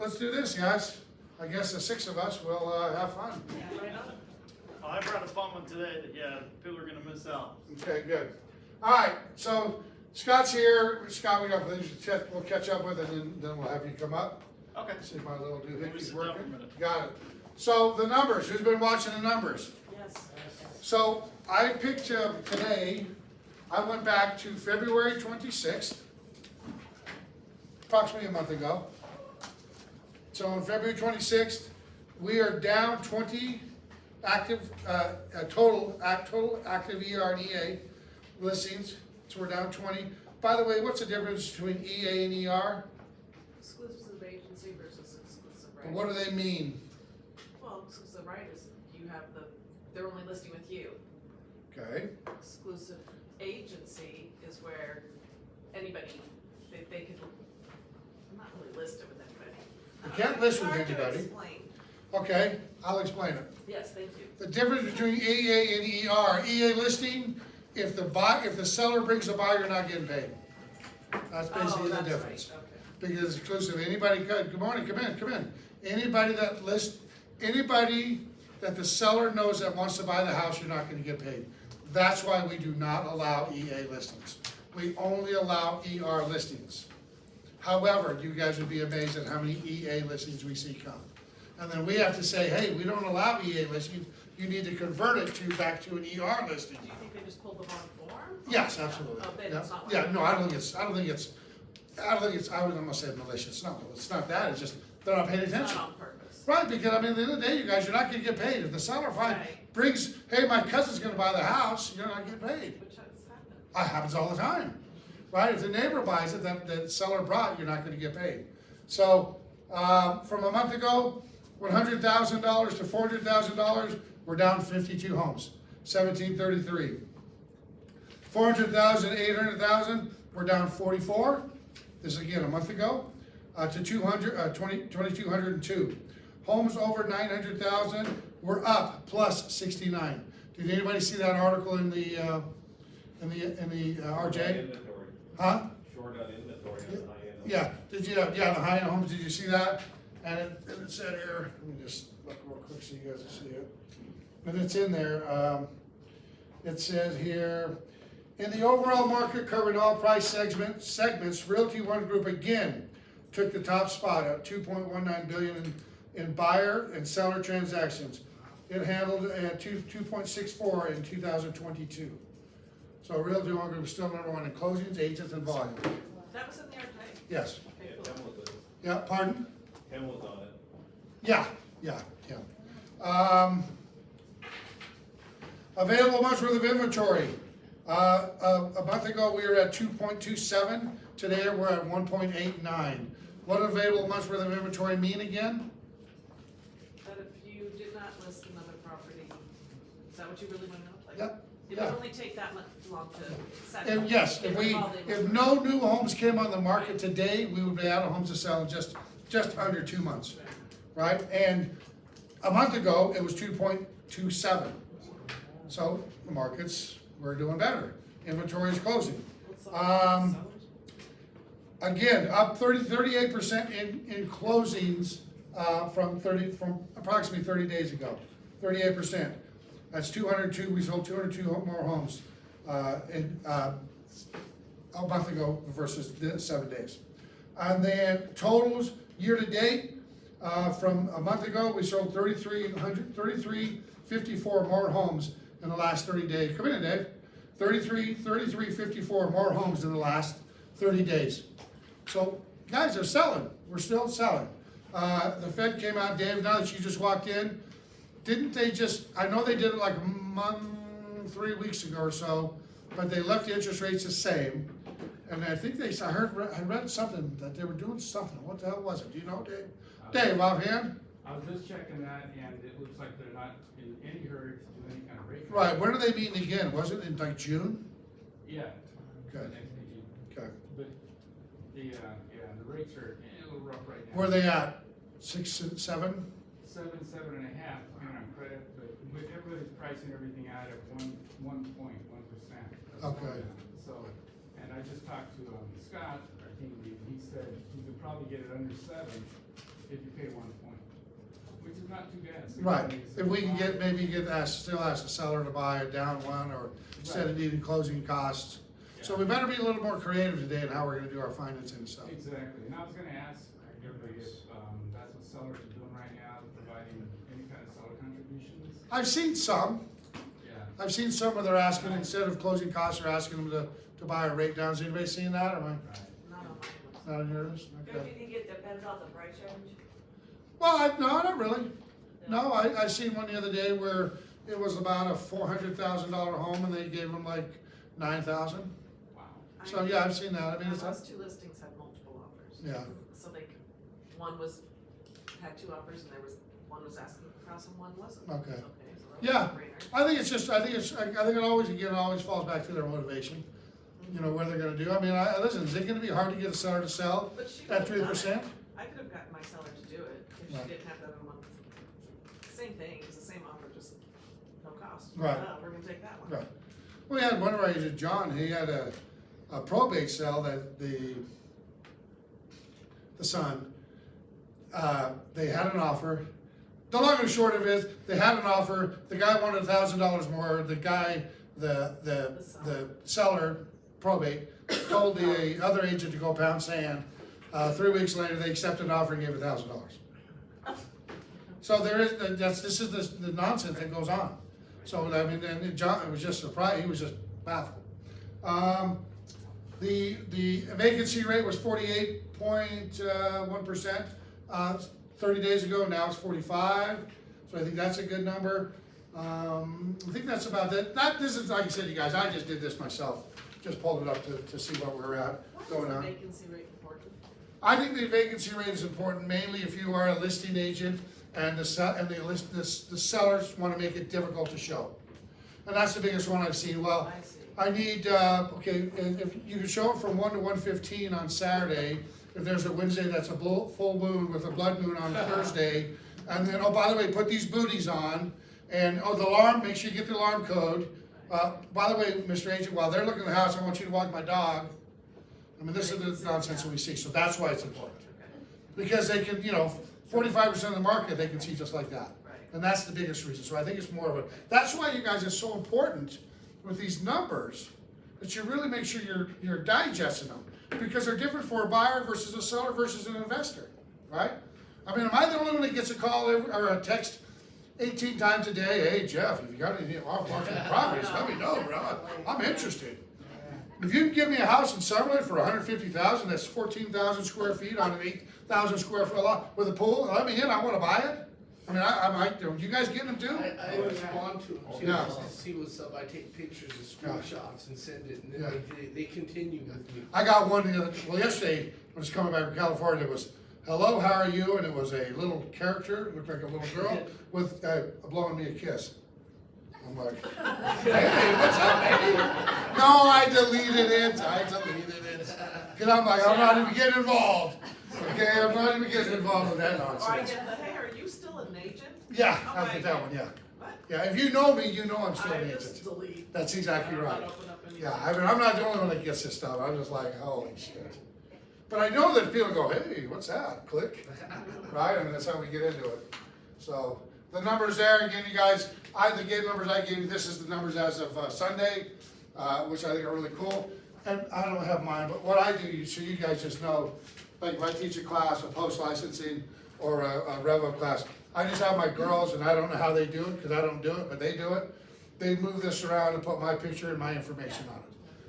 let's do this, guys. I guess the six of us will have fun. Yeah, right on. Oh, I brought a fun one today that, yeah, people are gonna miss out. Okay, good. All right, so Scott's here. Scott, we got things we'll catch up with, and then we'll have you come up. Okay. See if my little Let me doohickeys sit down for a working. minute. Got it. So the numbers, who's been watching the numbers? Yes. So I picked today, I went back to February 26th, approximately a month ago. So on February 26th, we are down 20 active, total active ER and EA listings. So we're down 20. By the way, what's the difference between EA and ER? Exclusive agency versus exclusive right. And what do they mean? Well, exclusive right is you have they're only listing with you. Okay, Exclusive agency is where anybody, they could, I'm not really listed with anybody. You can't list with Hard to anybody. explain. okay, I'll explain it. Yes, thank you. The difference between EA and ER, EA listing, if the seller brings the buyer, you're not getting paid. That's basically the That's difference. right, okay. Because it's exclusive, anybody could, good morning, come in. Anybody that the seller knows that wants to buy the house, you're not gonna get paid. That's why we do not allow EA listings. We only allow ER listings. However, you guys would be amazed at how many EA listings we see come. And then we have to say, hey, we don't allow EA listings, you need to convert it back to an ER listing. Do you think they just pulled the wrong form? Yes, absolutely. Oh, then Yeah. it's not. Yeah, no, I don't think it's, I was gonna say malicious, no, it's not that, it's just, they're not paying It's attention. not on purpose. Right, because I mean, at the end of the day, you guys, you're not gonna get paid, if the seller Right. brings, hey, my cousin's gonna buy the house, you're not getting paid. Which has happened. It happens all the time, right, if the neighbor buys it, that the seller brought, you're not gonna get paid. So, from a month ago, $100,000 to $400,000, we're down 52 homes, 1733. 400,000, 800,000, we're down 44. This is again a month ago, to 2,202. Homes over 900,000, we're up plus 69. Did anybody see that article in the RJ? Inventory. Huh? Short on inventory on the high end. Yeah, the high end homes, did you see that? And it said here, let me just look real quick so you guys can see it. And it's in there, it says here, in the overall market covering all price segments, Realty One Group again took the top spot at 2.19 billion in buyer and seller transactions. It handled 2.64 in 2022. So Realty One Group is still number one in closings, agents, and volume. That was in there today? Yes, Okay, Yeah, cool. Ken was, yeah, pardon? Ken was on it. Yeah. Available months worth of inventory. A month ago, we were at 2.27. Today, we're at 1.89. What available months worth of inventory mean again? That if you did not list another property, is that what you really want to know? Like, Yep, it yeah. would only take that much long to set. Yes, if no new homes came on the market today, we would be out of homes to sell in just under 2 months, right? And a month ago, it was 2.27. So the markets were doing better. Inventory is closing. Again, up 38% in closings from approximately 30 days ago. 38%. That's 202. We sold 202 more homes a month ago versus 7 days. And then totals year to date, from a month ago, we sold 3,354 more homes in the last 30 days. Come in, Dave. 3,354 more homes in the last 30 days. So guys are selling. We're still selling. The Fed came out, Dave, now that you just walked in, didn't they just, I know they did it like 3 weeks ago or so, but they left the interest rates the same. And I think I read something that they were doing something. What the hell was it? Do you know, Dave? Dave, offhand? I was just checking that, and it looks like they're not in any hurry to do any kind of rate. Right, when are they meeting again? Was it in like June? Yeah. Okay. Next meeting. Okay. But the rates are a little rough right now. Where are they at? 6 and 7? 7.5, depending on credit, but with everybody's pricing everything out at 1.1%. Okay. So, and I just talked to Scott, our team lead, he said you could probably get it under 7 if not too bad. Right, if we can get, maybe still ask the seller to buy it down one, or instead of needing closing costs. So we better be a little more creative today in how we're gonna do our financing and stuff. Exactly, and I was gonna ask everybody if, that's what sellers are doing right now, providing any kind of seller contributions. I've seen some, Yeah. I've seen some where they're asking, instead of closing costs, they're asking them to buy a rate down. Has anybody seen that, or am I, Right. Not on my not on yours? Don't Okay. you think it depends on the price range? Well, no, not really. No, I seen one the other day where it was about a $400,000 home and they gave them like 9,000. Wow. list. So, yeah, I've seen that. I mean, it's, Those two listings had multiple offers. yeah, So one had two offers and one was asking for the house and one wasn't. Okay. So that was Yeah. a no-brainer. I think it always falls back to their motivation, you know, what they're gonna do. I mean, listen, is it gonna be hard to get a seller to sell But she at could've done it. 3%? I could have gotten my seller to do it if Right. she didn't have that other one. Same thing, it's the same offer, just no cost. Right. Oh, we're gonna take that one. Right. We had one of our agents, John, he had a probate sale that the son, they had an offer. The long and short of it is, they had an offer, the guy wanted $1,000 more, the seller, probate, told the other agent to go pound sand. 3 weeks later, they accepted an offer and gave $1,000. So this is the nonsense that goes on. So, I mean, and John, it was just surprised, he was just baffled. The vacancy rate was 48.1%, 30 days ago, now it's 45, so I think that's a good number. I think that's about it. This is, like I said, you guys, I just did this myself, just pulled it up to see what we're at going Why on. is the vacancy rate important? I think the vacancy rate is important mainly if you are a listing agent and the sellers want to make it difficult to show. And that's the biggest one I've seen. Well, I see. I need, okay, and if you can show it from 1 to 1:15 on Saturday, if there's a Wednesday that's a full moon with a blood moon on Thursday, and then, oh, by the way, put these booties on, and, oh, the alarm, make sure you get the alarm code. By the way, Mr. Agent, while they're looking at the house, I want you to walk my dog. I mean, this is the nonsense that we see, so that's why it's important. Because they can, 45% of the market, they can see just like that. Right. And that's the biggest reason, so I think it's more of a, that's why you guys, it's so important with these numbers, that you really make sure you're digesting them. Because they're different for a buyer versus a seller versus an investor, right? I mean, am I the only one that gets a call or a text 18 times a day? Hey, Jeff, if you got any off-market properties, let me know, bro. I'm interested. If you can give me a house in Summerlin for $150,000, that's 14,000 square feet on an 8,000 square foot lot with a pool, let me in, I wanna buy it. I mean, I might, you guys getting them too? I respond to them too, Yeah. just to see what's up, I take pictures and screenshots and send it, and Yeah. then they continue with me. I got one yesterday, when I was coming back from California, it was, hello, how are you? And it was a little character, looked like a little girl, with, blowing me a kiss. I'm like, hey, what's up, baby? No, I deleted it. Cause I'm like, I'm not even getting involved. Okay, I'm not even getting involved with that Or I nonsense. get the, hey, are you still an agent? Yeah, Oh I'll my get that God. one, yeah. What? Yeah, if you know me, you know I'm still I an just agent. delete. That's exactly I'm right. not open up any- Yeah, I mean, I'm not the only one that gets this stuff. I'm just like, holy shit. But I know that people go, hey, what's that? Click. Right? I mean, that's how we get into it. So the numbers there, again, you guys, the game numbers I gave you, this is the numbers as of Sunday, which I think are really cool. And I don't have mine, but what I do, so you guys just know, like if I teach a class, a post licensing or a Revo class, I just have my girls, and I don't know how they do it, because I don't do it, but they do it. They move this around and put my picture and my information on it.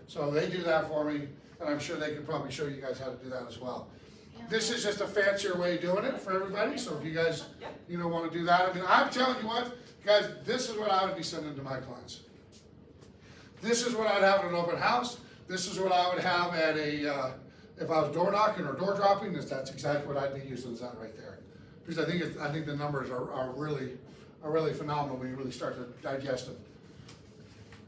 So they do that for me, and I'm sure they can probably show you guys how to do that as well. This is just a fancier way of doing it for everybody, so if you guys, want to do that, I mean, I'm telling you what, guys, this is what I would be sending to my clients. This is what I'd have at an open house, this is what I would have at if I was door knocking or door dropping, that's exactly what I'd be using, is that right there. Because I think the numbers are really phenomenal when you really start to digest them.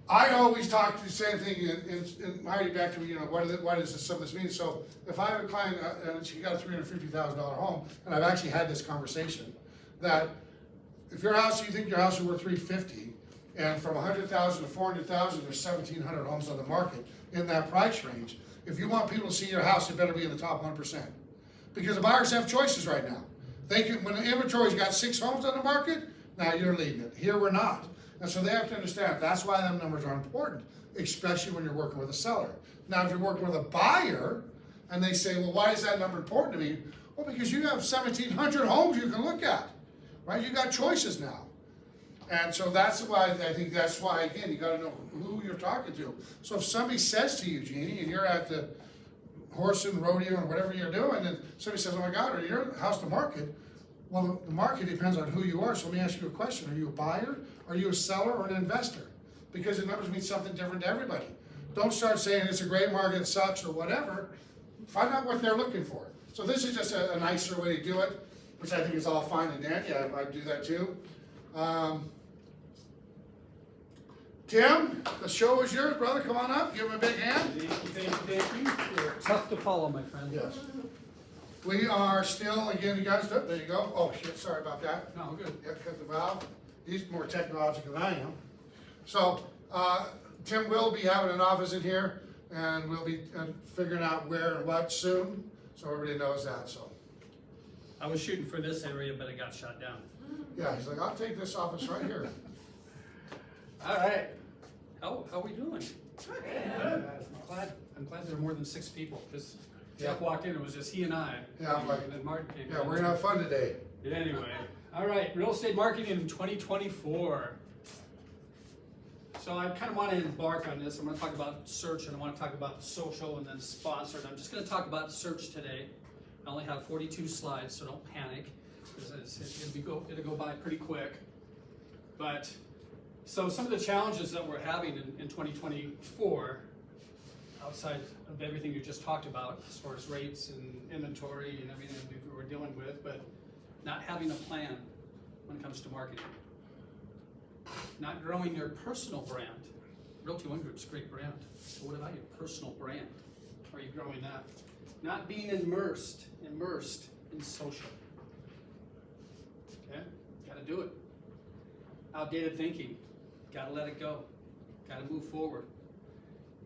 I always talk the same thing, and Heidi, back to, what does some of this mean? So if I have a client, and she got a $350,000 home, and I've actually had this conversation, that if you think your house is worth $350,000, and from $100,000 to $400,000, there's 1,700 homes on the market in that price range. If you want people to see your house, it better be in the top 1%. Because the buyers have choices right now. They can, when the inventory's got 6 homes on the market, now you're leading it. Here we're not. And so they have to understand, that's why them numbers are important, especially when you're working with a seller. Now, if you're working with a buyer, and they say, well, why is that number important to me? Well, because you have 1,700 homes you can look at, right? You got choices now. And so that's why, I think that's why, again, you gotta know who you're talking to. So if somebody says to you, Jeannie, and you're at the horse and rodeo or whatever you're doing, and somebody says, oh my God, are your house to market? Well, the market depends on who you are, so let me ask you a question. Are you a buyer, are you a seller, or an investor? Because the numbers mean something different to everybody. Don't start saying it's a great market, it sucks, or whatever. Find out what they're looking for. So this is just a nicer way to do it, which I think is all fine and dandy. I do that too. Tim, the show is yours, brother. Come on up, give him a big hand. Thank you. You're tough to follow, my friend. Yes. We are still, again, you guys, there you go. Oh, shit, sorry about that. No, good. Yeah, cut the valve. He's more technological than I am. So, Tim will be having an office in here, and we'll be figuring out where and what soon, so everybody knows that, so. I was shooting for this area, but it got shot down. Yeah, he's like, I'll take this office right here. All right. How are we doing? I'm glad there are more than 6 people, because Jeff Yeah. walked in, it was just he and I. Yeah, I'm like, And then Martin came in. yeah, we're gonna have fun today. Anyway, all right, real estate marketing in 2024. So I kind of want to embark on this. I'm going to talk about search, and I want to talk about social, and then sponsored. I'm just going to talk about search today. I only have 42 slides, so don't panic, because it'll go by pretty quick. But so some of the challenges that we're having in 2024, outside of everything you just talked about, as far as rates and inventory and everything that we're dealing with, but not having a plan when it comes to marketing. Not growing your personal brand. Realty One Group's a great brand. So what about your personal brand? Are you growing that? Not being immersed in social. Okay? Gotta do it. Outdated thinking. Gotta let it go. Gotta move forward.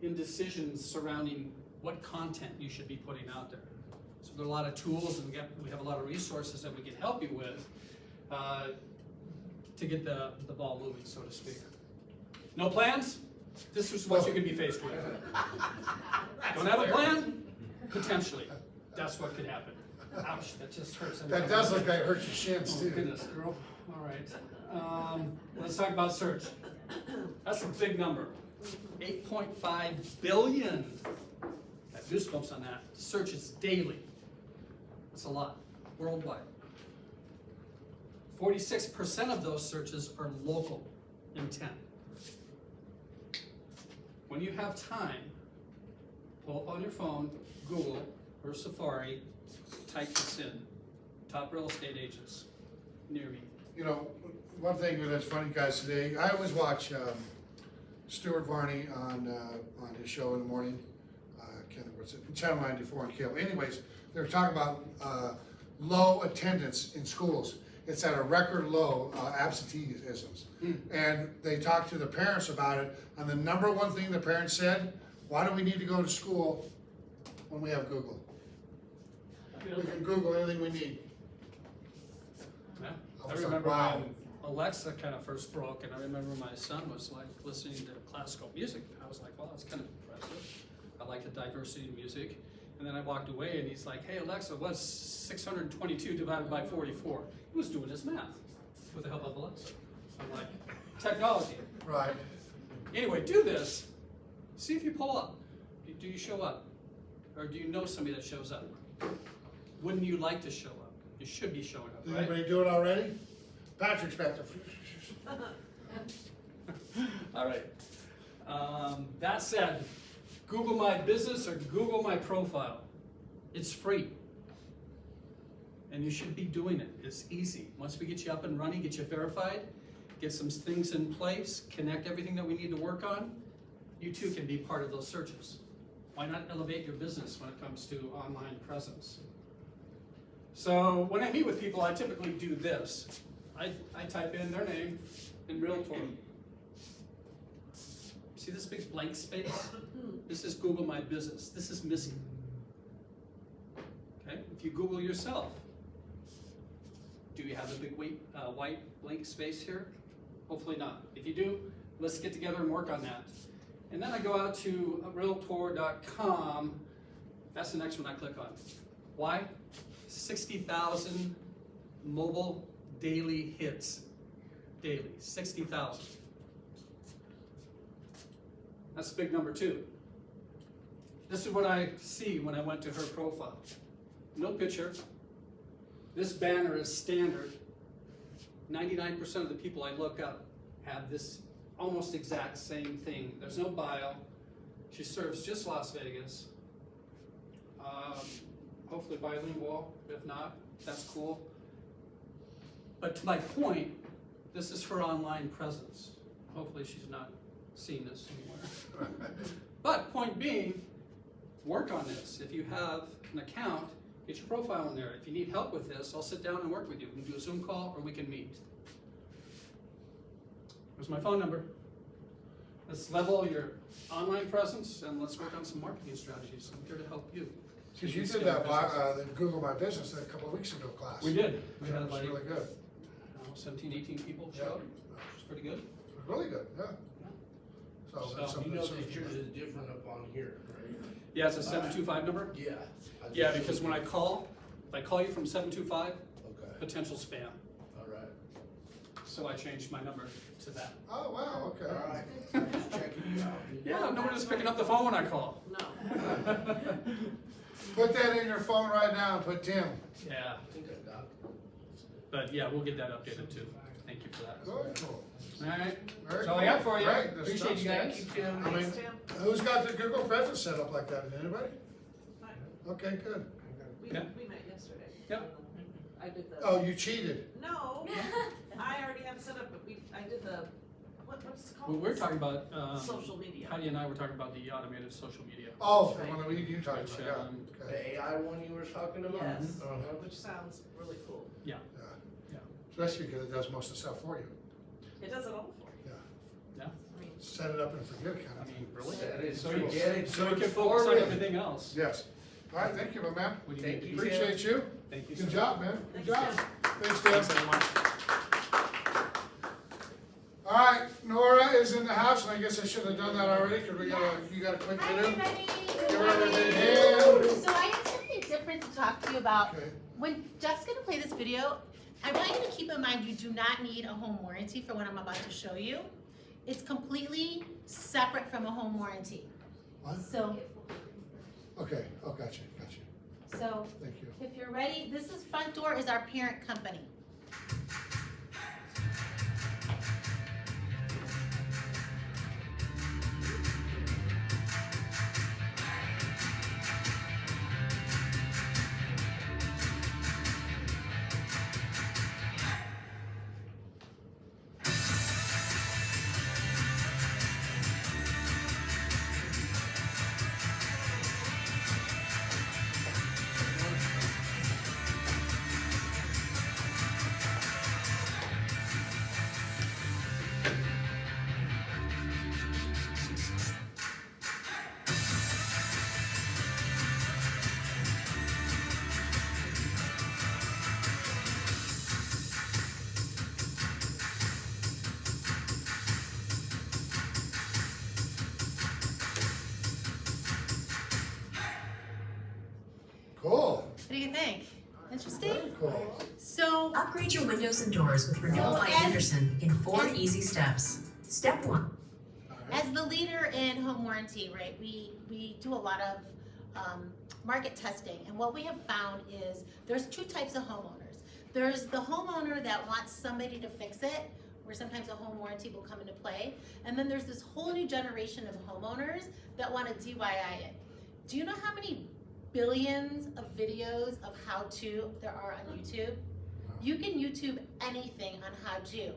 Indecisions surrounding what content you should be putting out there. So there are a lot of tools, and we have a lot of resources that we can help you with to get the ball moving, so to speak. No plans? This is what you can be faced with. Don't have a plan? Potentially. That's what could happen. Ouch, that just hurts. That does look like it hurts your shins Oh, too. goodness, girl. All right. Let's talk about search. That's a big number. 8.5 billion. Got goosebumps on that. Searches daily. That's a lot. Worldwide. 46% of those searches are local intent. When you have time, pull up on your phone, Google or Safari, type this in. Top real estate agents near me. You know, one thing that's funny, guys, today, I always watch Stuart Varney on his show in the morning. Can't think what's it, Channel 94 on cable. Anyways, they were talking about low attendance in schools. It's at a record low, absenteeisms. And they talked to the parents about it, and the number one thing the parents said, why do we need to go to school when we have Google? We can Google anything we need. Yeah. I I was remember like, wow. when Alexa kind of first broke, and I remember my son was like listening to classical music. I was like, well, that's kind of impressive. I like the diversity in music. And then I walked away, and he's like, hey, Alexa, what's 622 divided by 44? He was doing his math with the help of Alexa. So I'm like, technology. Right. Anyway, do this. See if you pull up. Do you show up? Or do you know somebody that shows up? Wouldn't you like to show up? You should be showing up, Did right? anybody do it already? Patrick's back there. All right. That said, Google My Business or Google My Profile. It's free. And you should be doing it. It's easy. Once we get you up and running, get you verified, get some things in place, connect everything that we need to work on, you too can be part of those searches. Why not elevate your business when it comes to online presence? So when I meet with people, I typically do this. I type in their name in Realtor. See this big blank space? This is Google My Business. This is missing. Okay? If you Google yourself, you have the big white blank space here? Hopefully not. If you do, let's get together and work on that. And then I go out to realtor.com. That's the next one I click on. Why? 60,000 mobile daily hits. Daily, 60,000. That's a big number too. This is what I see when I went to her profile. No picture. This banner is standard. 99% of the people I look up have this almost exact same thing. There's no bio. She serves just Las Vegas. Hopefully bilingual. If not, that's cool. But to my point, this is her online presence. Hopefully she's not seen this anywhere. But point being, work on this. If you have an account, get your profile in there. If you need help with this, I'll sit down and work with you. We can do a Zoom call or we can meet. There's my phone number. Let's level your online presence and let's work on some marketing strategies. I'm here to help you. Because you did that, the Google My Business a couple of weeks ago class. We did. We That had was like really good. 17, 18 people Yeah. showed. It was pretty good. It was really good, yeah. So So, that's You something. know that's that yours is different up on here, right? Yeah, it's a 725 number. Yeah. I Yeah, just- because when I call, if I call you from 725, Okay, potential spam. all right. So I changed my number to that. Oh, wow, okay. All right, I'm just checking you out. Yeah, no one is picking up the phone when I call. No. Put that in your phone right now and put Tim. Yeah, I think I got it. but yeah, we'll get that updated too. Thank you for that. Very cool. All right, Very that's all I got cool. for you. Great, this Appreciate you stuff's- guys. Thank you, Tim. I mean, Thanks, Tim. who's got the Google presence set up like that? Anybody? Fine. Okay, good. We, Yeah. we met yesterday. Yep. I did the. Oh, you cheated. No, I already have it set up, but I did the, what's it called? Well, we're talking about, Social media. Heidi and I were talking about the automated social media. Oh, the one that you talked Which, about, yeah. um, Okay. The AI one you were talking about? Yes, Uh-huh. which sounds really cool. Yeah, Especially because it does most of the stuff for you. It does it all for you. yeah, I mean, Set it up and forget kind I of. mean, really? That is So you- forget it, So we do can it focus on forward. everything else. Yes. All right, thank you, my man. What do Thank need? you. Appreciate you. Thank you. Good sir. job, man. Good Thanks, job. Tim. Thanks, Thanks, Tim. everyone. All right, Nora is in the house, and I guess I should have done that already, because you got a quick Hi to do. everybody. Give her a big hand. So I have something different to talk to you about. Okay. When Jeff's gonna play this video, I want you to keep in mind you do not need a home warranty for what I'm about to show you. It's completely separate from a home warranty. What? So, Okay, oh, gotcha. so Thank you. if you're ready, this is Front Door is our parent company. Cool. What do you think? Interesting? Very cool. So, Upgrade your windows and doors with Renewal by As- Andersen in 4 easy steps. Step 1. All right. as the leader in home warranty, right, we do a lot of market testing, and what we have found is there's two types of homeowners. There's the homeowner that wants somebody to fix it, where sometimes a home warranty will come into play, and then there's this whole new generation of homeowners that want to DIY it. Do you know how many billions of videos of how-to there are on YouTube? You can YouTube anything on how-to.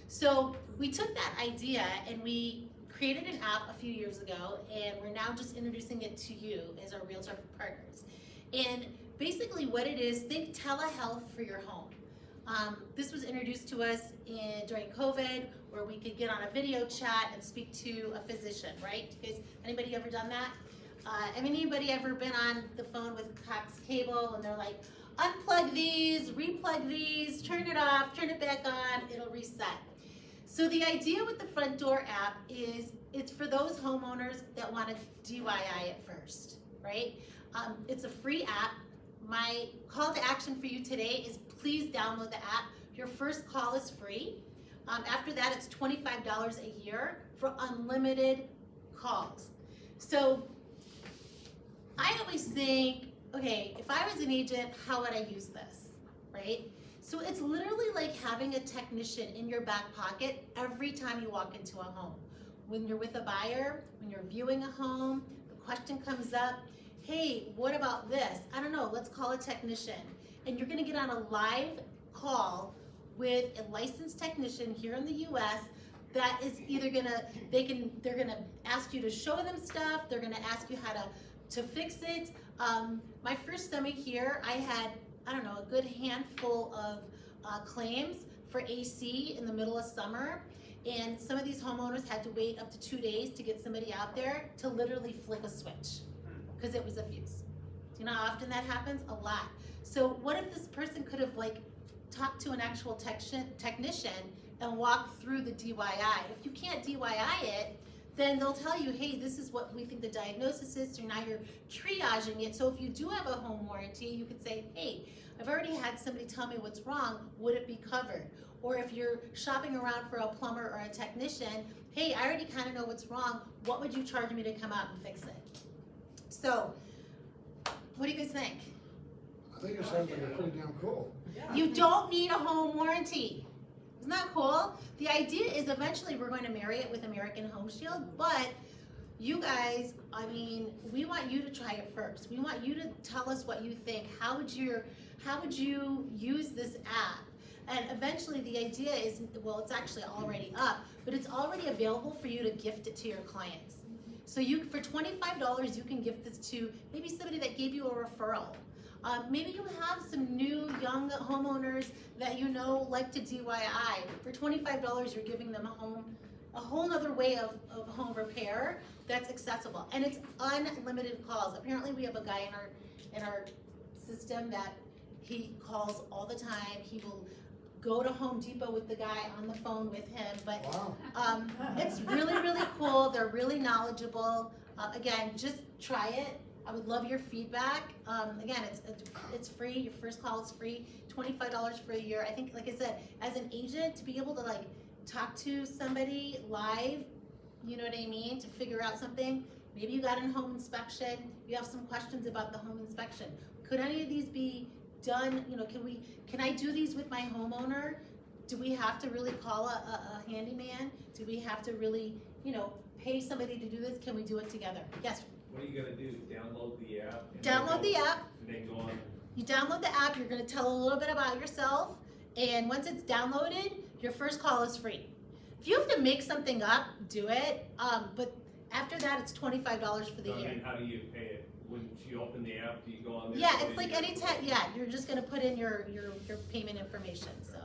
So we took that idea and we created an app a few years ago, and we're now just introducing it to you as our Realtor partners. And basically what it is, think telehealth for your home. This was introduced to us during COVID, where we could get on a video chat and speak to a physician, right? Anybody ever done that? Anybody ever been on the phone with Cox Cable and they're like, unplug these, replug these, turn it off, turn it back on, it'll reset. So the idea with the Front Door app is it's for those homeowners that want to DIY it first, right? It's a free app. My call to action for you today is please download the app. Your first call is free. After that, it's $25 a year for unlimited calls. So I always think, okay, if I was an agent, how would I use this, right? So it's literally like having a technician in your back pocket every time you walk into a home. When you're with a buyer, when you're viewing a home, the question comes up, hey, what about this? I don't know, let's call a technician. And you're gonna get on a live call with a licensed technician here in the US that is either they're gonna ask you to show them stuff, they're gonna ask you how to fix it. My first summer here, I had, I don't know, a good handful of claims for AC in the middle of summer. And some of these homeowners had to wait up to 2 days to get somebody out there to literally flick a switch because it was a fuse. Do you know how often that happens? A lot. So what if this person could have like talked to an actual technician and walked through the DIY? If you can't DIY it, then they'll tell you, hey, this is what we think the diagnosis is, so now you're triaging it. So if you do have a home warranty, you could say, hey, I've already had somebody tell me what's wrong, would it be covered? Or if you're shopping around for a plumber or a technician, hey, I already kind of know what's wrong, what would you charge me to come out and fix it? So, what do you guys think? I think it sounds like pretty damn cool. You don't need a home warranty. Isn't that cool? The idea is eventually we're going to marry it with American Home Shield, but you guys, I mean, we want you to try it first. We want you to tell us what you think. How would you use this app? And eventually the idea is, well, it's actually already up, but it's already available for you to gift it to your clients. So for $25, you can gift this to maybe somebody that gave you a referral. Maybe you have some new young homeowners that you know like to DIY. For $25, you're giving them a whole nother way of home repair that's accessible. And it's unlimited calls. Apparently we have a guy in our system that he calls all the time. He will go to Home Depot with the guy on the phone with him. But Wow. it's really, really cool. They're really knowledgeable. Again, just try it. I would love your feedback. Again, it's free. Your first call is free. $25 for a year. I think, like I said, as an agent, to be able to like talk to somebody live, you know what I mean, to figure out something. Maybe you got a home inspection. You have some questions about the home inspection. Could any of these be done? You know, can I do these with my homeowner? Do we have to really call a handyman? Do we have to really, you know, pay somebody to do this? Can we do it together? Yes. What are you gonna do? Download the app? and Download then the app. And then go on. You download the app, you're gonna tell a little bit about yourself, and once it's downloaded, your first call is free. If you have to make something up, do it, but after that, it's $25 for the So, I year. mean, how do you pay it? When you open the app, do you go on there? Yeah, put it's in like your- anytime, yeah, you're just gonna put in your payment information, so.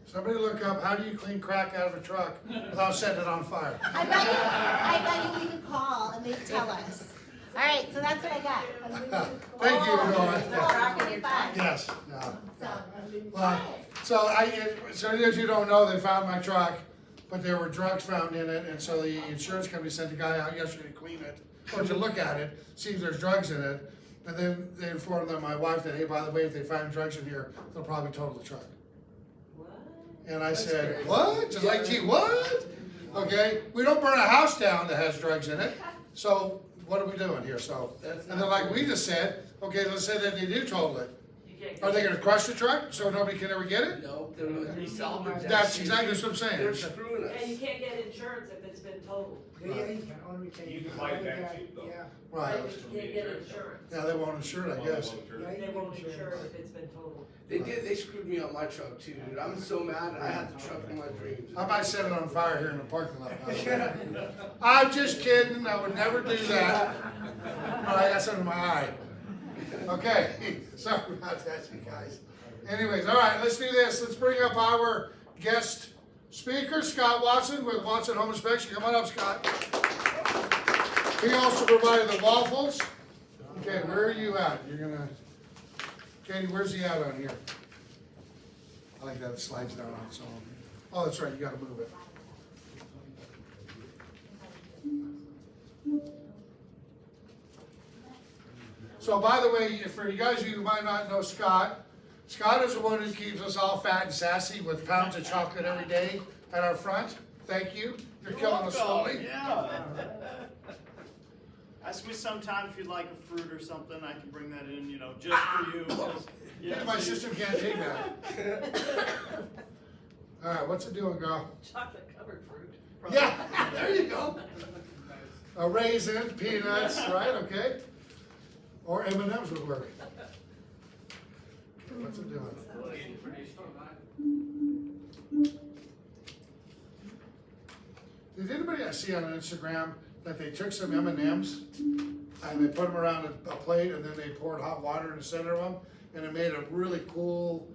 Somebody look up, how do you clean crack out of a truck without setting it on fire? I bet you we could call and they'd tell us. All right, so that's what I got. Thank you, Noah. $25. Yes, no. So, Well, so as you don't know, they found my truck, but there were drugs found in it, and so the insurance company sent a guy out yesterday to clean it, or to look at it, see if there's drugs in it, and then they informed my wife that, hey, by the way, if they find drugs in here, they'll probably total the truck. And I said, crazy. what? Just like, gee, what? Okay, we don't burn a house down that has drugs in it, so what are we doing here? So, That's and not then like we just said, okay, let's say that they do total it. You can't Are get- they gonna crush the truck so nobody can ever get it? Nope, they're gonna resalvage that. That's shit. exactly what I'm saying. They're screwing And you us. can't get insurance if it's been totaled. You can buy it back cheap though. Right, You can't get insurance. yeah, they won't insure it, I guess. They won't insure it if it's been totaled. They screwed me on my truck too, dude. I'm so mad. I had the truck in my dreams. I might set it on fire here in the parking lot. I'm just kidding, I would never do that. All right, I got something in my eye. Okay, sorry about that, you guys. Anyways, all right, let's do this. Let's bring up our guest speaker, Scott Watson with Watson Home Inspection. Come on up, Scott. He also provided the waffles. Okay, where are you at? You're gonna, Katie, where's he at on here? I like that it slides down on its own. Oh, that's right, you gotta move it. So by the way, for you guys who might not know Scott, Scott is the one who keeps us all fat and sassy with pounds of chocolate every day at our front. Thank you. You're killing us slowly. Yeah. Ask me sometime if you'd like a fruit or something, I can bring that in, you know, just for you. 'Cause, yeah, My see- system can't take that. All right, what's it doing, girl? Chocolate covered fruit. Yeah, there you go. Raisins, peanuts, right? Okay. Or M&Ms would work. What's it doing? Information on that. Did anybody see on Instagram that they took some M&Ms and they put them around a plate and then they poured hot water in the center of them and it made a really cool.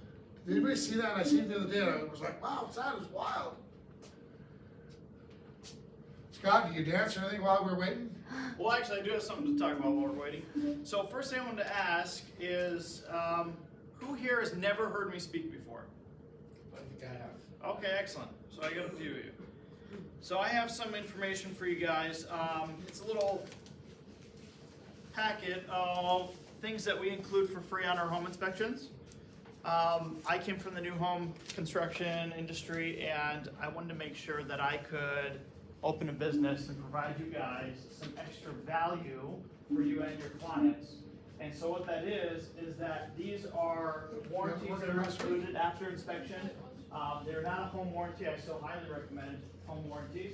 Did anybody see that? I seen it the other day and I was like, wow, that is wild. Scott, do you dance or anything while we're waiting? Well, actually, I do have something to talk about while we're waiting. So first thing I wanted to ask is, who here has never heard me speak before? I think I have. Okay, excellent. So I got a few of you. So I have some information for you guys. It's a little packet of things that we include for free on our home inspections. I came from the new home construction industry and I wanted to make sure that I could open a business and provide you guys some extra value for you and your clients. And so what that is that these are warranties that are included after inspection. They're not a home warranty. I still highly recommend home warranties.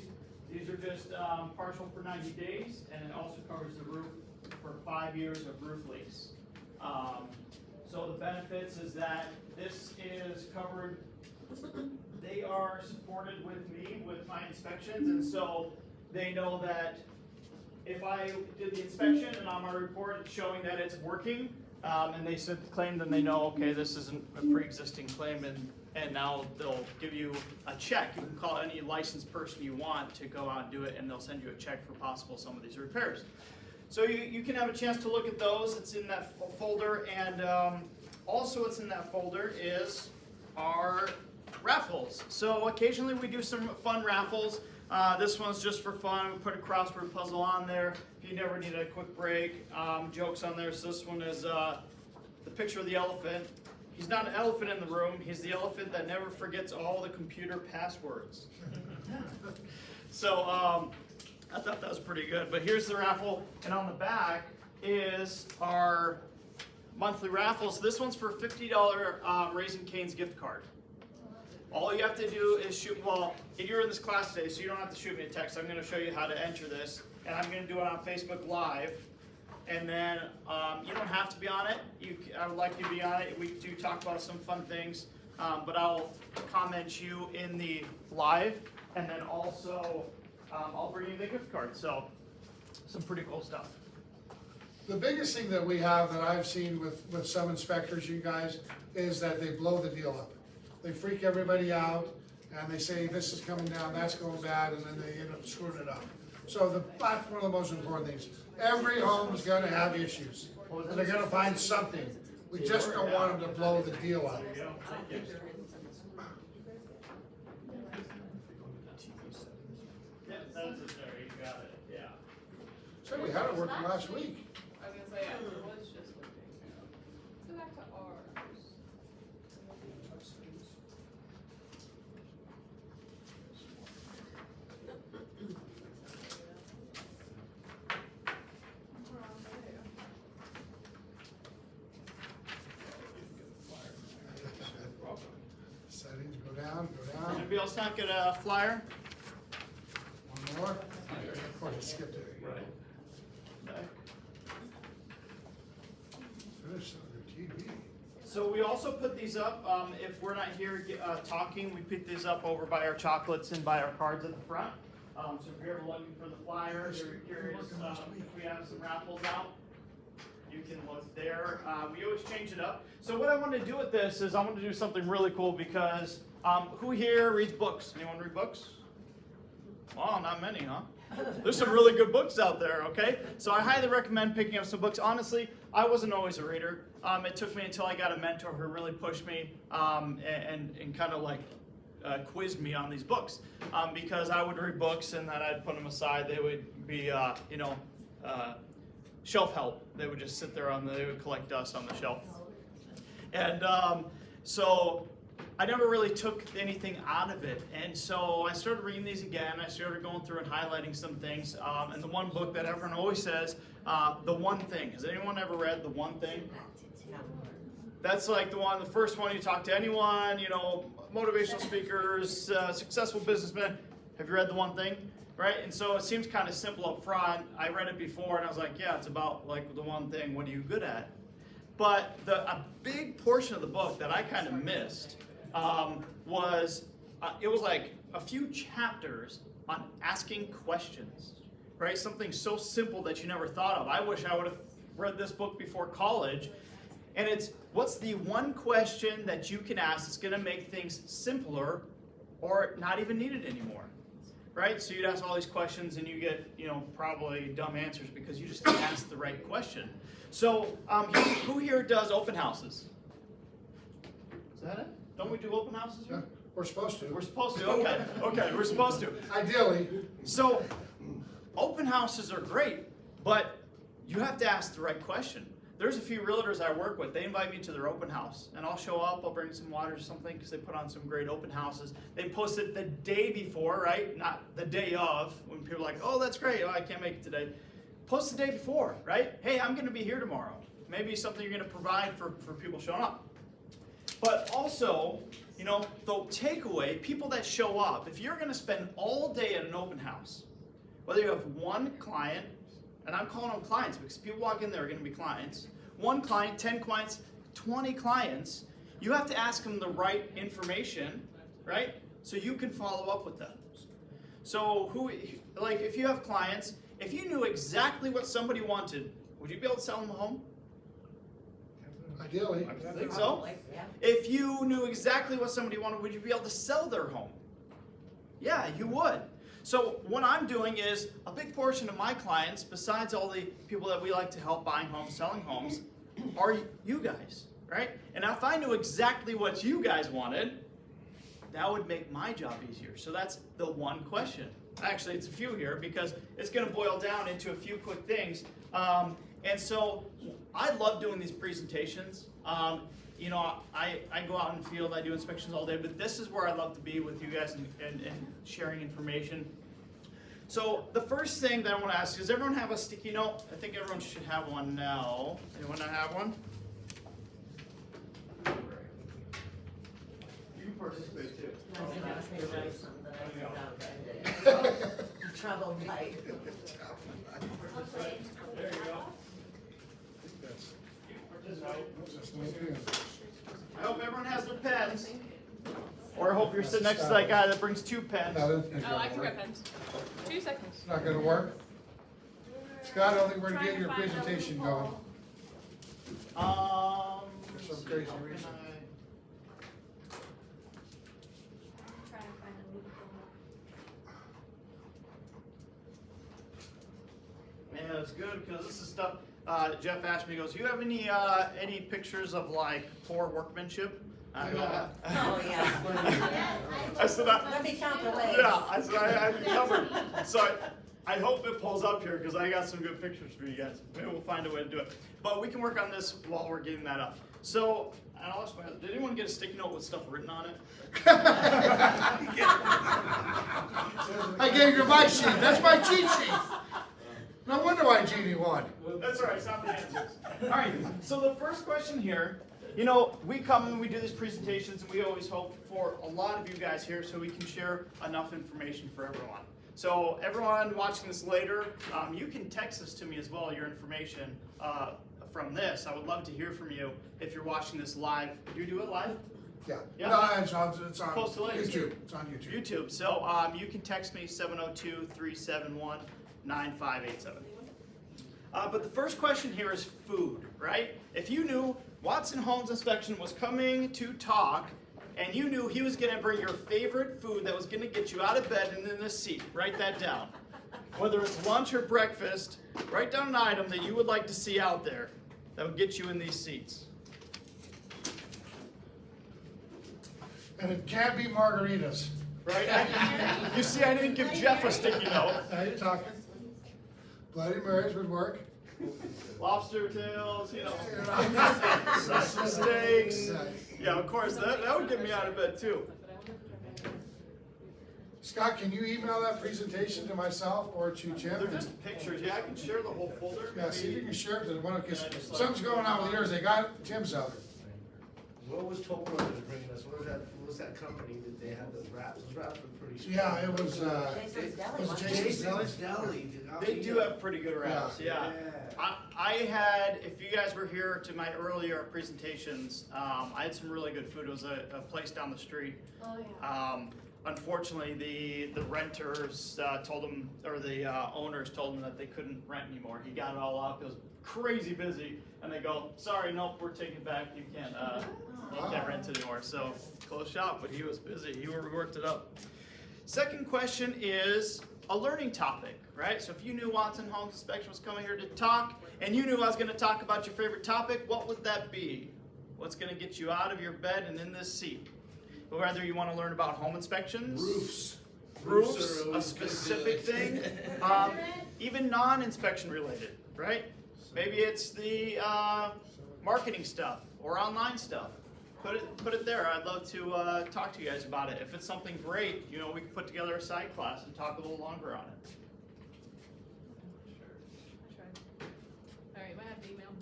These are just partial for 90 days, and it also covers the roof for 5 years of roof leaks. So the benefits is that this is covered. They are supported with me with my inspections, and so they know that if I did the inspection and on my report it's showing that it's working, and they submit the claim, then they know, okay, this isn't a pre-existing claim, and now they'll give you a check. You can call any licensed person you want to go out and do it, and they'll send you a check for possible some of these repairs. So you can have a chance to look at those. It's in that folder, and also what's in that folder is our raffles. So occasionally we do some fun raffles. This one's just for fun. We put a crossword puzzle on there. If you never need a quick break, jokes on there. So this one is the picture of the elephant. He's not an elephant in the room. He's the elephant that never forgets all the computer passwords. So I thought that was pretty good. But here's the raffle, and on the back is our monthly raffles. This one's for $50 Raising Cane's gift card. All you have to do is shoot, well, you're in this class today, so you don't have to shoot me a text. I'm going to show you how to enter this, and I'm going to do it on Facebook Live. And then you don't have to be on it. I would like you to be on it. We do talk about some fun things, but I'll comment you in the live, and then also I'll bring you the gift card. So some pretty cool stuff. The biggest thing that we have that I've seen with some inspectors, you guys, is that they blow the deal up. They freak everybody out and they say this is coming down, that's going bad, and then they end up screwing it up. So that's one of the most important things. Every home is gonna have issues, and they're gonna find something. We just don't want them to blow the deal up. Yeah, that's it there, you got it, yeah. So we had it working last week. I was gonna say, it was just looking. Go back to ours. Settings, go down, go down. Anybody else not get a flyer? One more. Of course, I skipped it. Okay. Finish on your TV. So we also put these up, if we're not here talking, we put these up over by our chocolates and by our cards at the front. So if you're ever looking for the flyers or you're curious if we have some raffles out, you can look there. We always change it up. So what I want to do with this is I want to do something really cool because who here reads books? Anyone read books? Well, not many, huh? There's some really good books out there, okay? So I highly recommend picking up some books. Honestly, I wasn't always a reader. It took me until I got a mentor who really pushed me and kind of like quizzed me on these books, because I would read books and then I'd put them aside. They would be, shelf help. They would just sit there they would collect dust on the shelf. And so I never really took anything out of it. And so I started reading these again. I started going through and highlighting some things. And the one book that everyone always says, The One Thing. Has anyone ever read The One Thing? That's like the first one you talk to anyone, motivational speakers, successful businessmen. Have you read The One Thing? Right? And so it seems kind of simple up front. I read it before and I was like, yeah, it's about like the one thing. What are you good at? But a big portion of the book that I kind of missed was it was like a few chapters on asking questions, right? Something so simple that you never thought of. I wish I would have read this book before college. And it's, what's the one question that you can ask that's going to make things simpler or not even needed anymore? Right? So you'd ask all these questions and you get, probably dumb answers because you just didn't ask the right question. So who here does open houses? Is that it? Don't we do open houses here? Yeah, we're supposed to. We're supposed to, okay. Okay, we're supposed to. Ideally. So open houses are great, but you have to ask the right question. There's a few realtors I work with, they invite me to their open house, and I'll show up, I'll bring some water or something, because they put on some great open houses. They post it the day before, right? Not the day of, when people are like, oh, that's great, I can't make it today. Post the day before, right? Hey, I'm going to be here tomorrow. Maybe something you're going to provide for people showing up. But also, the takeaway, people that show up, if you're going to spend all day at an open house, whether you have one client, and I'm calling them clients because people walk in there are going to be clients. 1 client, 10 clients, 20 clients. You have to ask them the right information, right? So you can follow up with them. So if you have clients, if you knew exactly what somebody wanted, would you be able to sell them a home? Ideally. I think so. If you knew exactly what somebody wanted, would you be able to sell their home? Yeah, you would. So what I'm doing is a big portion of my clients, besides all the people that we like to help buying homes, selling homes, are you guys, right? And if I knew exactly what you guys wanted, that would make my job easier. So that's the one question. Actually, it's a few here because it's going to boil down into a few quick things. And so I love doing these presentations. I go out in the field, I do inspections all day, but this is where I love to be with you guys and sharing information. So the first thing that I want to ask, does everyone have a sticky note? I think everyone should have one now. Anyone not have one? You can participate too. Trouble light. There you go. I hope everyone has their pens. Or I hope you're sitting next to that guy that brings 2 pens. Oh, I can grab pens. 2 seconds. It's not gonna work? Scott, I don't think we're gonna get your presentation going. For some crazy reason. Man, it's good because this is stuff. Jeff asked me, he goes, "You have any pictures of like poor workmanship?" Oh, yeah. I said, Let me count the legs. yeah. I said, I covered. So I hope it pulls up here because I got some good pictures for you guys. Maybe we'll find a way to do it. But we can work on this while we're getting that up. So, I lost my. Did anyone get a sticky note with stuff written on it? I gave you my sheet, that's my cheat sheet. No wonder why Jeannie won. That's all right, it's not the answers. All right, so the first question here, we come and we do these presentations and we always hope for a lot of you guys here so we can share enough information for everyone. So everyone watching this later, you can text this to me as well, your information from this. I would love to hear from you if you're watching this live. Do you do it live? Yeah. Yeah. No, it's on Close to later. YouTube. It's on YouTube. YouTube. So you can text me 702-371-9587. But the first question here is food, right? If you knew Watson Homes Inspection was coming to talk, and you knew he was going to bring your favorite food that was going to get you out of bed and in the seat, write that down. Whether it's lunch or breakfast, write down an item that you would like to see out there. that would get you in these seats. And it can't be margaritas. Right? You see, I didn't give Jeff a sticky note. Now you're talking. Bloody Marys would work. Lobster tails, you know, steaks. Yeah, of course, that would get me out of bed too. Scott, can you email that presentation to myself or to Jim? They're just pictures. Yeah, I can share the whole folder. Yeah, see if you can share it to one, because something's going on with yours. They got Tim's out. What was Toblerones bringing us? What was that company that they had those wraps? Those wraps were pretty strong. Yeah, it was, Jason's Deli, was it wasn't Jason's Deli? Jason's Deli. Dude, how They do do you- have pretty good wraps, yeah. I had, if you guys were here to my earlier presentations, I had some really good food. It was a place down the street. Oh, yeah. Unfortunately, the renters told them, or the owners told them that they couldn't rent anymore. He got it all up. It was crazy busy, and they go, "Sorry, nope, we're taking it back. You can't rent anymore." So closed shop, but he was busy. He worked it up. Second question is a learning topic, right? So if you knew Watson Homes Inspection was coming here to talk, and you knew I was going to talk about your favorite topic, what would that be? What's going to get you out of your bed and in this seat? Whether you want to learn about home inspections, Roofs. roofs, are a always specific good. thing, even non-inspection related, right? Maybe it's the marketing stuff or online stuff. Put it there. I'd love to talk to you guys about it. If it's something great, you know, we can put together a side class and talk a little longer on it. Sure. All right, might have to email.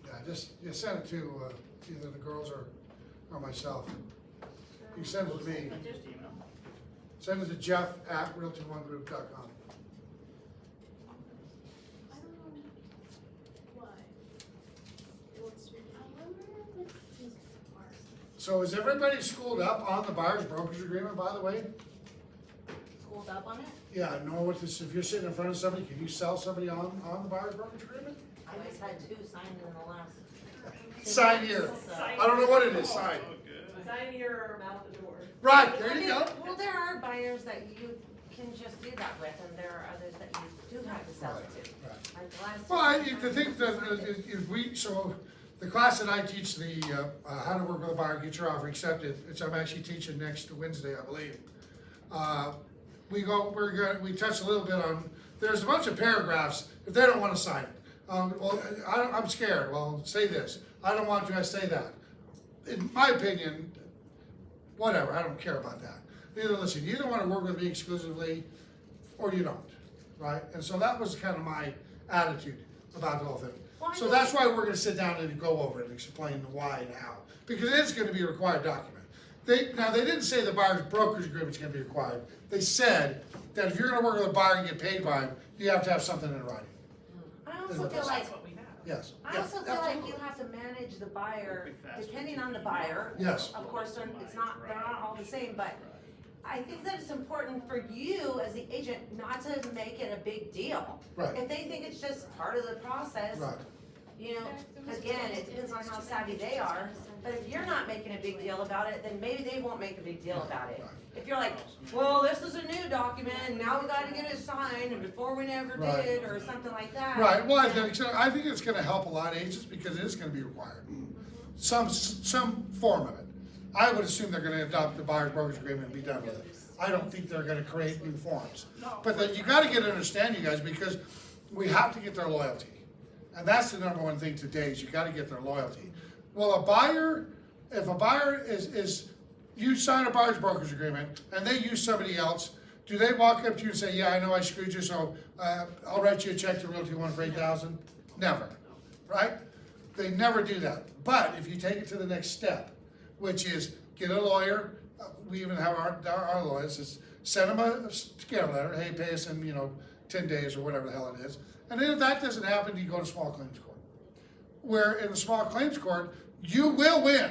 Yeah, just send it to either the girls or myself. You send it to me. Just email. Send it to Jeff@realty1group.com. I don't know why. It looks really. So is everybody schooled up on the buyer's brokerage agreement, by the way? Schooled up on it? Yeah, know what this, if you're sitting in front of somebody, can you sell somebody on the buyer's brokerage agreement? I just had 2 signed in the last. Sign here. I don't know what it is, sign. Oh, good. Sign here or I'm out the door. Right, there you go. Well, there are buyers that you can just do that with, and there are others that you do have to sell it to. Right. Like the last Well, two- the thing that so the class that I teach, the how to work with a buyer, get your offer accepted, which I'm actually teaching next Wednesday, I believe. We touch a little bit on, there's a bunch of paragraphs, if they don't want to sign it. Well, I'm scared, well, say this, I don't want to, I say that. In my opinion, whatever, I don't care about that. Listen, you either want to work with me exclusively, or you don't, right? And so that was kind of my attitude about the whole thing. Well, I So know- that's why we're gonna sit down and go over it and explain the why and how, because it is gonna be a required document. They didn't say the buyer's brokerage agreement's gonna be required. They said that if you're gonna work with a buyer and get paid by him, you have to have something in writing. I also feel like, That's what we have. Yes. I Yeah, also feel like absolutely. you have to manage the buyer, Be faster. depending on the buyer. Yes. Of course, they're not all the same, but I think that it's important for you as the agent not to make it a big deal. Right. If they think it's just part of the process, Right, you know, again, it depends on how savvy they are. But if you're not making a big deal about it, then maybe they won't make a big deal about it. Right. If you're like, well, this is a new document, and now we gotta get it signed, and before we never Right. did, or something like that. right, well, I think it's gonna help a lot of agents, because it is gonna be required. Some form of it. I would assume they're gonna adopt the buyer's brokerage agreement and be done with it. I don't think they're gonna create new forms. But then you gotta get an understanding, guys, because we have to get their loyalty. And that's the number one thing today, is you gotta get their loyalty. Well, if a buyer is, you sign a buyer's brokerage agreement and they use somebody else, do they walk up to you and say, yeah, I know I screwed you, so I'll write you a check to Realty One for $8,000? Never, right? They never do that. But if you take it to the next step, which is get a lawyer, we even have our lawyers, is send them a scare letter, hey, pay us in, 10 days or whatever the hell it is. And then if that doesn't happen, you go to small claims court. Where in the small claims court, you will win.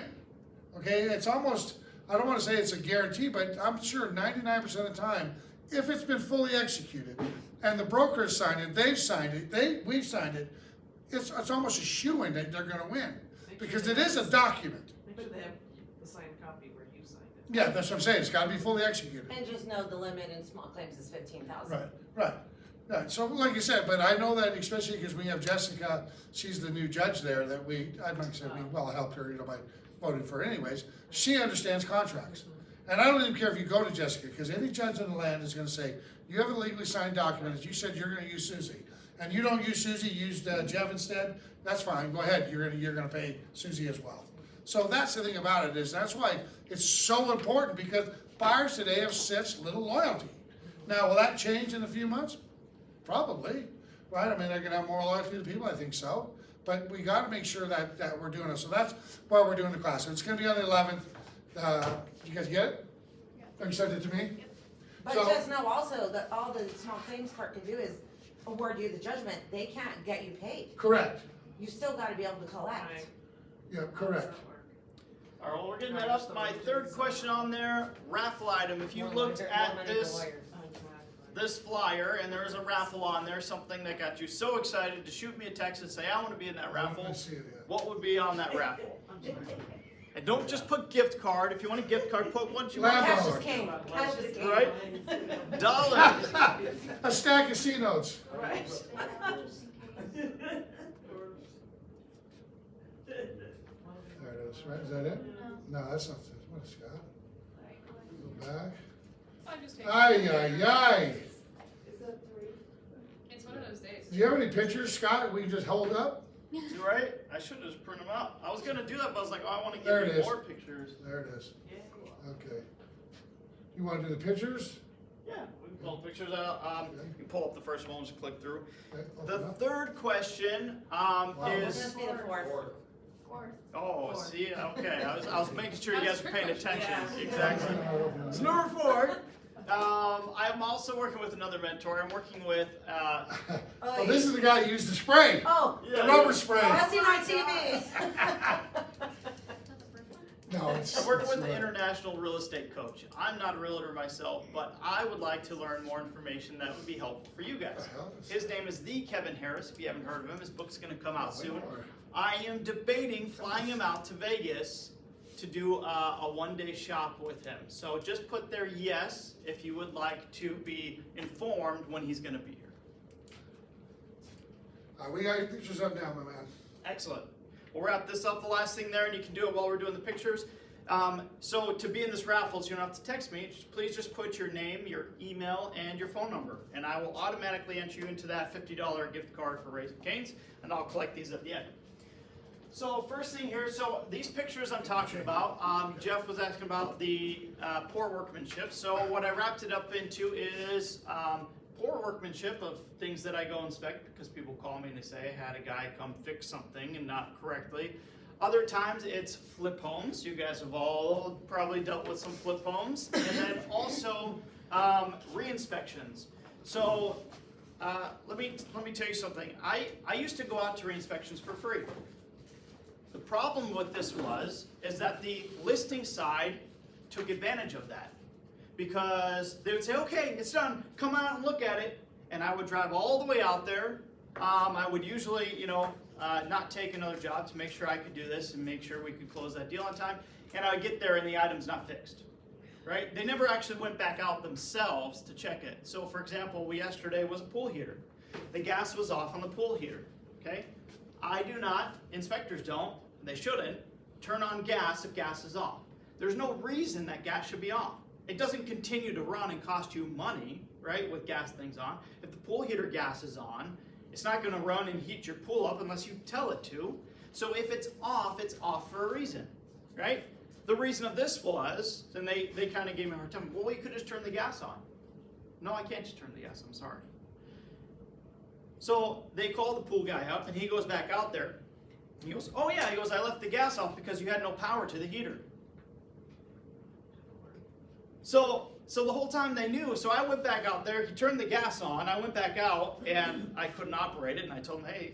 Okay, it's almost, I don't want to say it's a guarantee, but I'm sure 99% of the time, if it's been fully executed and the broker has signed it, they've signed it, we've signed it, it's almost a shoo-in that they're going to win, because it is a document. Make sure they have the signed copy where you signed it. Yeah, that's what I'm saying. It's got to be fully executed. And just know the limit in small claims is 15,000. Right, right. Yeah, so like you said, but I know that especially because we have Jessica, she's the new judge there, that I'm not saying we well helped her, by voting for her anyways. She understands contracts. And I don't even care if you go to Jessica, because any judge in the land is gonna say, you have a legally signed document, as you said you're gonna use Susie. And you don't use Susie, you used Jeff instead, that's fine, go ahead, you're gonna pay Susie as well. So that's the thing about it, is that's why it's so important, because buyers today have such little loyalty. Now, will that change in a few months? Probably, right? I mean, they're gonna have more loyalty to people, I think so. But we gotta make sure that we're doing it. So that's why we're doing the class. So it's gonna be on the 11th. You guys get it? Oh, you sent it to me? But So- just know also that all the small claims court can do is award you the judgment, they can't get you paid. Correct. You still gotta be able to collect. Yeah, correct. All right, well, we're getting that up. My third question on there, raffle item. If you looked at this flyer and there was a raffle on there, something that got you so excited to shoot me a text and say, I want to be in that raffle, I see it, yeah. what would be on that raffle? And don't just put gift card. If you want a gift card, put what you want. Cash is king, cash is king. Right? Dollars. A stack of C notes. Right. There it is, right? Is that it? No, that's not it. What is Scott? Go back. I'm just taking. Ay, ay, ay. It's one of those days. Do you have any pictures, Scott, we can just hold up? You right? I should have just print them out. I was gonna do that, but I was like, oh, I want to There give it you is. more pictures. There it is. Okay. You wanna do the pictures? Yeah, we can pull pictures out. You can pull up the first one, just click through. Okay, The open up. third question This is. must be the fourth. Oh, see, okay. I was making sure you guys were paying attention. Exactly. Open it So up. number 4. I'm also working with another mentor. I'm working with. Oh, this is the guy who used the spray. Oh, The rubber spray. that's seen on TV. No, it's. I'm working it's with an not. international real estate coach. I'm not a realtor myself, but I would like to learn more information that would be helpful for you guys. What the hell is- His name is the Kevin Harris. If you haven't heard of him, his book's going to come out Oh, soon. Lord. I am debating flying him out to Vegas to do a one-day shop with him. So just put there yes if you would like to be informed when he's going to be here. We got your pictures up now, my man. Excellent. We'll wrap this up, the last thing there, and you can do it while we're doing the pictures. So to be in this raffle, so you don't have to text me, please just put your name, your email, and your phone number, and I will automatically enter you into that $50 gift card for Raising Cane's, and I'll collect these at the end. So first thing here, so these pictures I'm talking about, Jeff was asking about the poor workmanship. So what I wrapped it up into is poor workmanship of things that I go inspect, because people call me and they say, I had a guy come fix something and not correctly. Other times it's flip homes. You guys have all probably dealt with some flip homes. And then also re-inspections. So let me tell you something. I used to go out to re-inspections for free. The problem with this is that the listing side took advantage of that. Because they would say, okay, it's done, come out and look at it. And I would drive all the way out there. I would usually, not take another job to make sure I could do this and make sure we could close that deal on time. And I would get there and the item's not fixed, right? They never actually went back out themselves to check it. So for example, yesterday was a pool heater. The gas was off on the pool heater, okay? I do not, inspectors don't, they shouldn't, turn on gas if gas is off. There's no reason that gas should be off. It doesn't continue to run and cost you money, right, with gas things on. If the pool heater gas is on, it's not going to run and heat your pool up unless you tell it to. So if it's off for a reason, right? The reason of this was, and they kind of gave me a hard time, well, you could just turn the gas on. No, I can't just turn the gas, I'm sorry. So they call the pool guy up and he goes back out there. He goes, oh yeah, he goes, I left the gas off because you had no power to the heater. So the whole time they knew, so I went back out there, he turned the gas on, I went back out and I couldn't operate it and I told him, hey,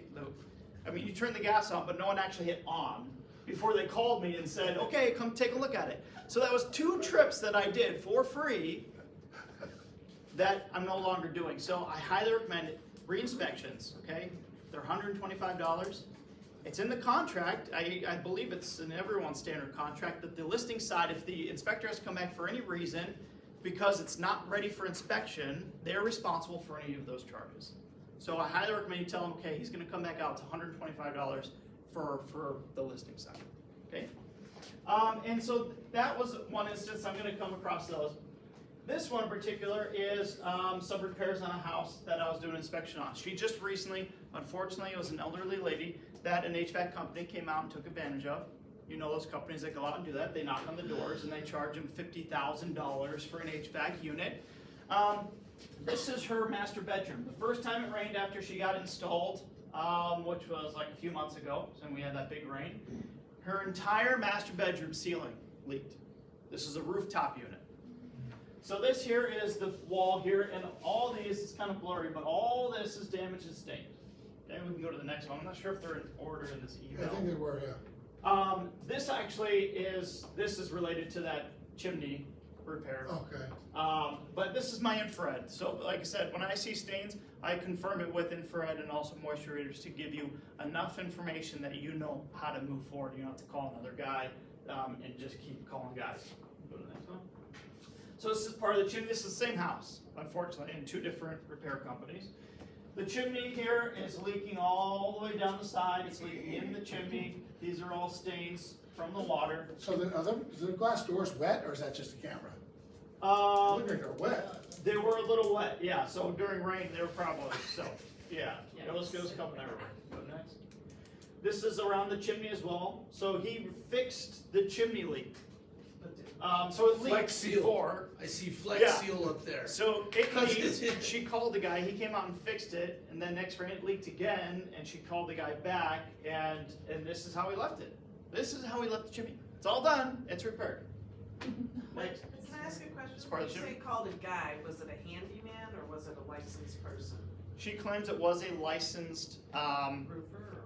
you turned the gas on, but no one actually hit on before they called me and said, okay, come take a look at it. So that was 2 trips that I did for free that I'm no longer doing. So I highly recommend it. Re-inspections, okay? They're $125. It's in the contract. I believe it's in everyone's standard contract that the listing side, if the inspector has to come back for any reason, because it's not ready for inspection, they're responsible for any of those charges. So I highly recommend you tell them, okay, he's gonna come back out to $125 for the listing sign, okay? And so that was one instance. I'm gonna come across those. This one in particular is some repairs on a house that I was doing inspection on. She just recently, unfortunately, it was an elderly lady that an HVAC company came out and took advantage of. You know those companies that go out and do that. They knock on the doors and they charge them $50,000 for an HVAC unit. This is her master bedroom. The first time it rained after she got installed, which was like a few months ago, so we had that big rain, her entire master bedroom ceiling leaked. This is a rooftop unit. So this here is the wall here, and all these, it's kind of blurry, but all this is damaged and stained. Okay, we can go to the next one. I'm not sure if they're in order in this email. I think they were, yeah. This actually this is related to that chimney repair. Okay. But this is my infrared. So like I said, when I see stains, I confirm it with infrared and also moisture readers to give you enough information that you know how to move forward. You don't have to call another guy and just keep calling guys. Go to the next one. So this is part of the chimney. This is the same house, unfortunately, in two different repair companies. The chimney here is leaking all the way down the side. It's leaking in the chimney. These are all stains from the water. So is the glass doors wet, or is that just a camera? Look like they're wet. They were a little wet, yeah. So during rain, they were probably soaked. Yeah, it was coming everywhere. Go next. This is around the chimney as well. So he fixed the chimney leak. So it leaked Flex seal. before. I see flex Yeah. seal up there. So it leaked. She called the guy. He came out and fixed it, and then next rain it leaked again, and she called the guy back, and this is how he left it. This is how he left the chimney. It's all done. It's repaired. Next. Can I ask a question? It's part of When the you say chimney. called a guy, was it a handyman or was it a licensed person? She claims it was a licensed. Roofer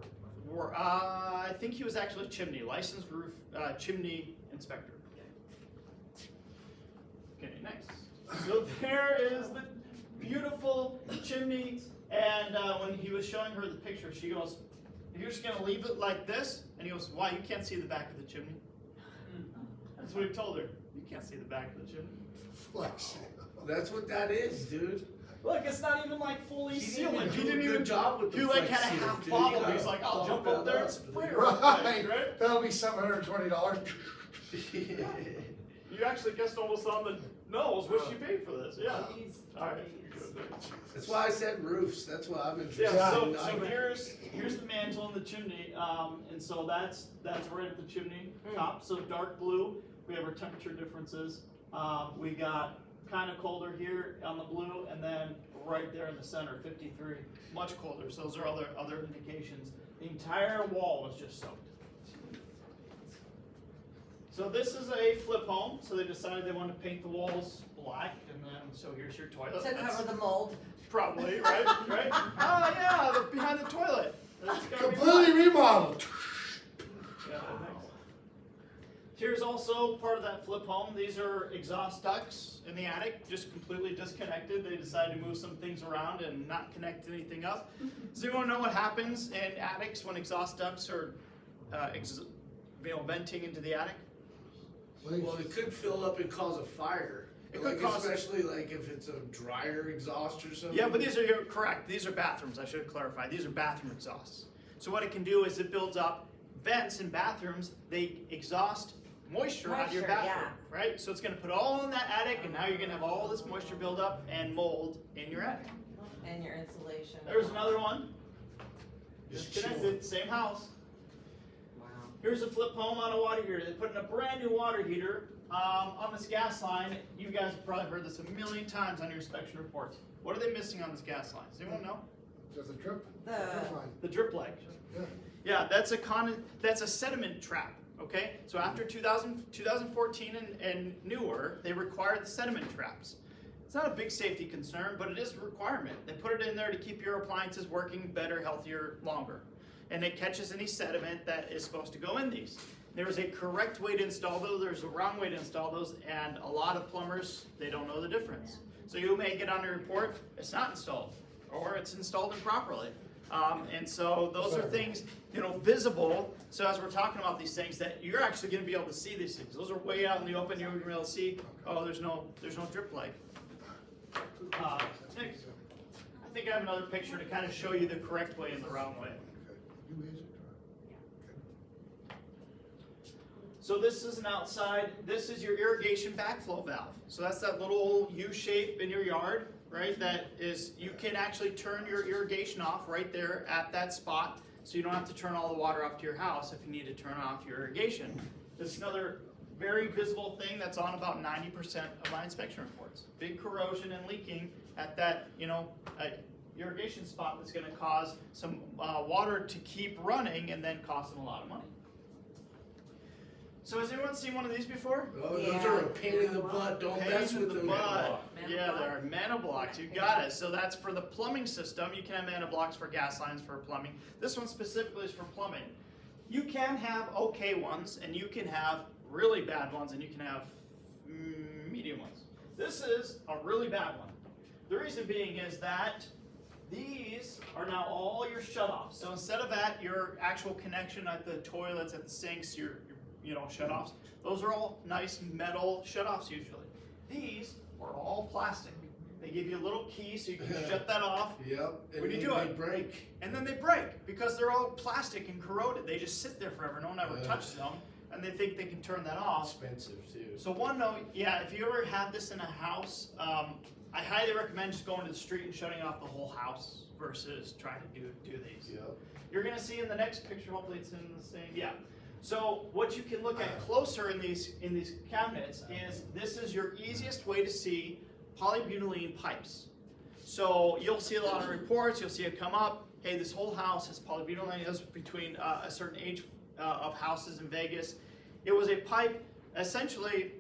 or? I think he was actually a chimney, licensed roof chimney inspector. Okay, next. So there is the beautiful chimney, and when he was showing her the picture, she goes, "You're just gonna leave it like this?" And he goes, "Why? You can't see the back of the chimney." That's what he told her. You can't see the back of the chimney. Flex. That's what that is, dude. Look, it's not even like fully He sealed. didn't He do a didn't good even job with the He like flex had a seal, half dude. bottle. You He's like, "I'll jump gotta up there and bump spray that her." Right. Right? That'll be $720. You actually guessed almost on the nose what she paid for this. Yeah. All right. That's why I said roofs. That's why I'm interested. Yeah. So I- here's the mantle and the chimney, and so that's right at the chimney top. So dark blue. We have our temperature differences. We got kind of colder here on the blue, and then right there in the center, 53, much colder. So those are other indications. The entire wall was just soaked. So this is a flip home. So they decided they wanted to paint the walls black, and then so here's your toilet. To That's cover the mold. probably right, right. Oh yeah, the behind the toilet. That's gotta be Completely black. remodeled. Yeah, thanks. Here's also part of that flip home. These are exhaust ducts in the attic, just completely disconnected. They decided to move some things around and not connect anything up. Does anyone know what happens in attics when exhaust ducts are venting into the attic? Well, it could fill up and cause a fire. It could Like, cause- especially like if it's a dryer exhaust or something. Yeah, but you're correct. These are bathrooms. I should clarify. These are bathroom exhausts. So what it can do is it builds up vents in bathrooms. They exhaust moisture out of your Moisture, bathroom, right? So it's going to put all in that attic, and now you're going to have all this moisture build up and mold in your attic. And your insulation. There's another one. Just connected, same house. Wow. Here's a flip home on a water heater. They put in a brand new water heater on this gas line. You guys have probably heard this a million times on your inspection reports. What are they missing on this gas line? Does anyone know? There's a drip. The- drip line. The drip leg. Yeah. Yeah, that's a sediment trap. Okay, so after 2014 and newer, they required the sediment traps. It's not a big safety concern, but it is a requirement. They put it in there to keep your appliances working better, healthier, longer. And it catches any sediment that is supposed to go in these. There is a correct way to install those, there's a wrong way to install those, and a lot of plumbers, they don't know the difference. So you may get on a report, it's not installed, or it's installed improperly. And so those are things, you know, visible. So as we're talking about these things, that you're actually going to be able to see these things. Those are way out in the open. You're going to be able to see. Oh, there's no drip leg. Next. I think I have another picture to kind of show you the correct way and the wrong way. So this is an outside, this is your irrigation backflow valve. So that's that little U shape in your yard, right? That is, you can actually turn your irrigation off right there at that spot. So you don't have to turn all the water off to your house if you need to turn off your irrigation. This is another very visible thing that's on about 90% of my inspection reports. Big corrosion and leaking at that, you know, irrigation spot that's gonna cause some water to keep running and then cost them a lot of money. So has anyone seen one of these before? Oh, those are a pain in the butt, don't mess with them. Yeah, they're mana blocks, you got it. So that's for the plumbing system. You can have mana blocks for gas lines, for plumbing. This one specifically is for plumbing. You can have okay ones, and you can have really bad ones, and you can have medium ones. This is a really bad one. The reason being is that these are now all your shutoffs. So instead of at your actual connection at the toilets, at the sinks, your shutoffs, those are all nice metal shutoffs usually. These are all plastic. They give you a little key so you can shut that off. Yep. When you do it, they break. And then they break because they're all plastic and corroded. They just sit there forever. No one ever touches them, and they think they can turn that off. Expensive too. So one note, yeah, if you ever have this in a house, I highly recommend just going to the street and shutting off the whole house versus trying to do these. Yep. You're gonna see in the next picture, hopefully it's in the same, yeah. So what you can look at closer in these cabinets is this is your easiest way to see polybutylene pipes. So you'll see a lot of reports, you'll see it come up, hey, this whole house has polybutylene. It was between a certain age of houses in Vegas. It was a pipe, essentially,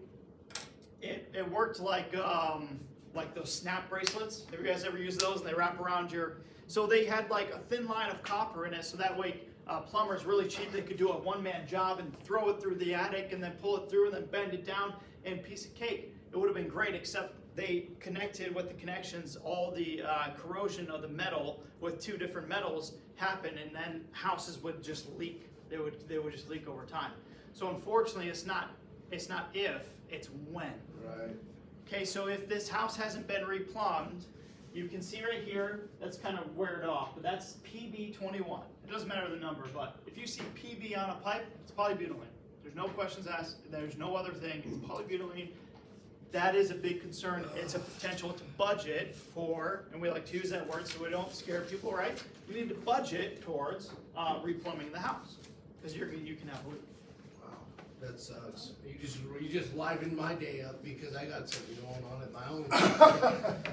it worked like those snap bracelets. Have you guys ever used those? And they wrap around your, so they had like a thin line of copper in it, so that way plumbers really cheap, they could do a one-man job and throw it through the attic and then pull it through and then bend it down and piece of cake. It would have been great, except they connected with the connections, all the corrosion of the metal with two different metals happened, and then houses would just leak. They would just leak over time. So unfortunately, it's not if, it's when. Right. Okay, so if this house hasn't been replumbed, you can see right here, that's kind of weared off, but that's PB21. It doesn't matter the number, but if you see PB on a pipe, it's polybutylene. There's no questions asked, there's no other thing, it's polybutylene. That is a big concern. It's a potential to budget for, and we like to use that word so we don't scare people, right? We need to budget towards replumbing the house, because you can have a leak. That sucks. You just livened my day up because I got something going on at my own.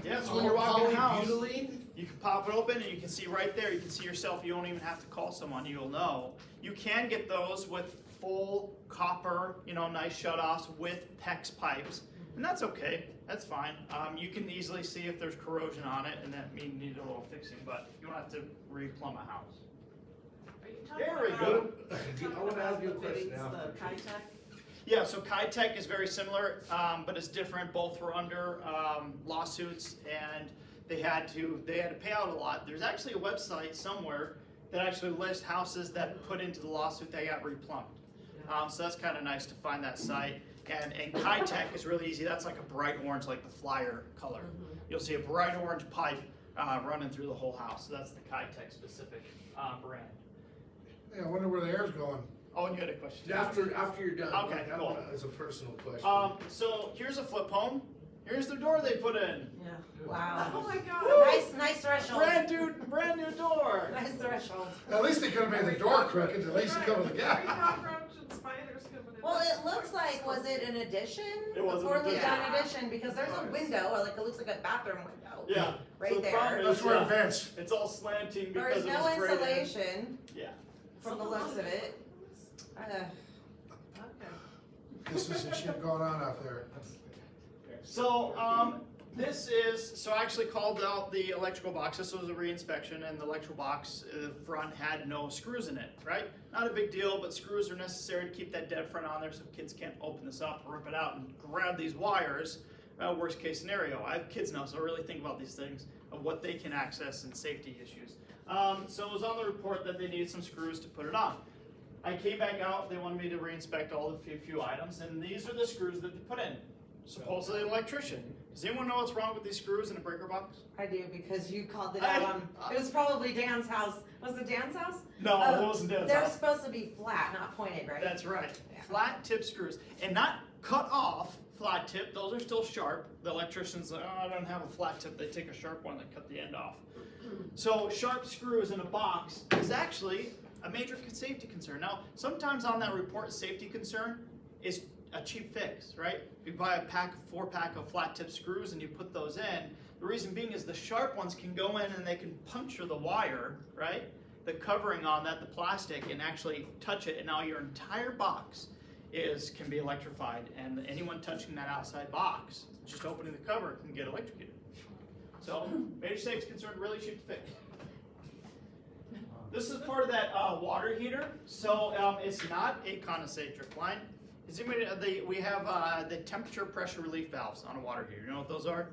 Yeah, so when you're walking the house, Polybutylene? you can pop it open and you can see right there. You can see yourself. You don't even have to call someone. You'll know. You can get those with full copper, nice shutoffs with PEX pipes, and that's okay. That's fine. You can easily see if there's corrosion on it, and that means need a little fixing. But you don't have to replumb a house. Are you talking There we about- go. I want to ask you a question now. The Kitech? Yeah, so Kitech is very similar, but it's different. Both were under lawsuits, and they had to pay out a lot. There's actually a website somewhere that actually lists houses that put into the lawsuit that got replumbed. So that's kind of nice to find that site. And Kitech is really easy. That's like a bright orange, like the flyer color. You'll see a bright orange pipe running through the whole house. So that's the Kitech specific brand. Yeah, I wonder where the air's going. Oh, and you had a question. After you're done. Okay, I cool. wanna- It's a personal question. So here's a flip home. Here's the door they put in. Yeah. Wow. Oh my God. Nice threshold. Brand new door. Nice threshold. At least they could have made the door crooked, at least it covered the gap. Cockroach and spiders coming in. Well, it looks like, was it an addition? It was an Poorly addition. done addition, because there's a window, or like it looks like a bathroom window. Yeah. Right so the there. problem is, That's where it vents. it's all slanting because There's it no was graded. insulation Yeah. from the looks of it. Okay. This is the shit going on out there. So I actually called out the electrical box. This was a re-inspection, and the electrical box front had no screws in it, right? Not a big deal, but screws are necessary to keep that dead front on there so kids can't open this up, rip it out, and grab these wires. Worst case scenario. I have kids now, so I really think about these things, of what they can access and safety issues. So it was on the report that they needed some screws to put it on. I came back out, they wanted me to reinspect all the few items, and these are the screws that they put in. Supposedly an electrician. Does anyone know what's wrong with these screws in a breaker box? I do, because you called it out on, it was probably Dan's house. Was it Dan's house? No, it wasn't Dan's They're house. supposed to be flat, not pointed, right? That's right. Yeah. Flat tip screws. And not cut off flat tip, those are still sharp. The electrician's like, oh, I don't have a flat tip. They take a sharp one and cut the end off. So sharp screws in a box is actually a major safety concern. Now, sometimes on that report, safety concern is a cheap fix, right? You buy a four-pack of flat tip screws and you put those in. The reason being is the sharp ones can go in and they can puncture the wire, right? The covering on that, the plastic, and actually touch it, and now your entire box can be electrified, and anyone touching that outside box, just opening the cover, can get electrocuted. So, major safety concern, really cheap to fix. This is part of that water heater. So it's not a condensator line. Is anybody, we have the temperature pressure relief valves on a water heater. You know what those are?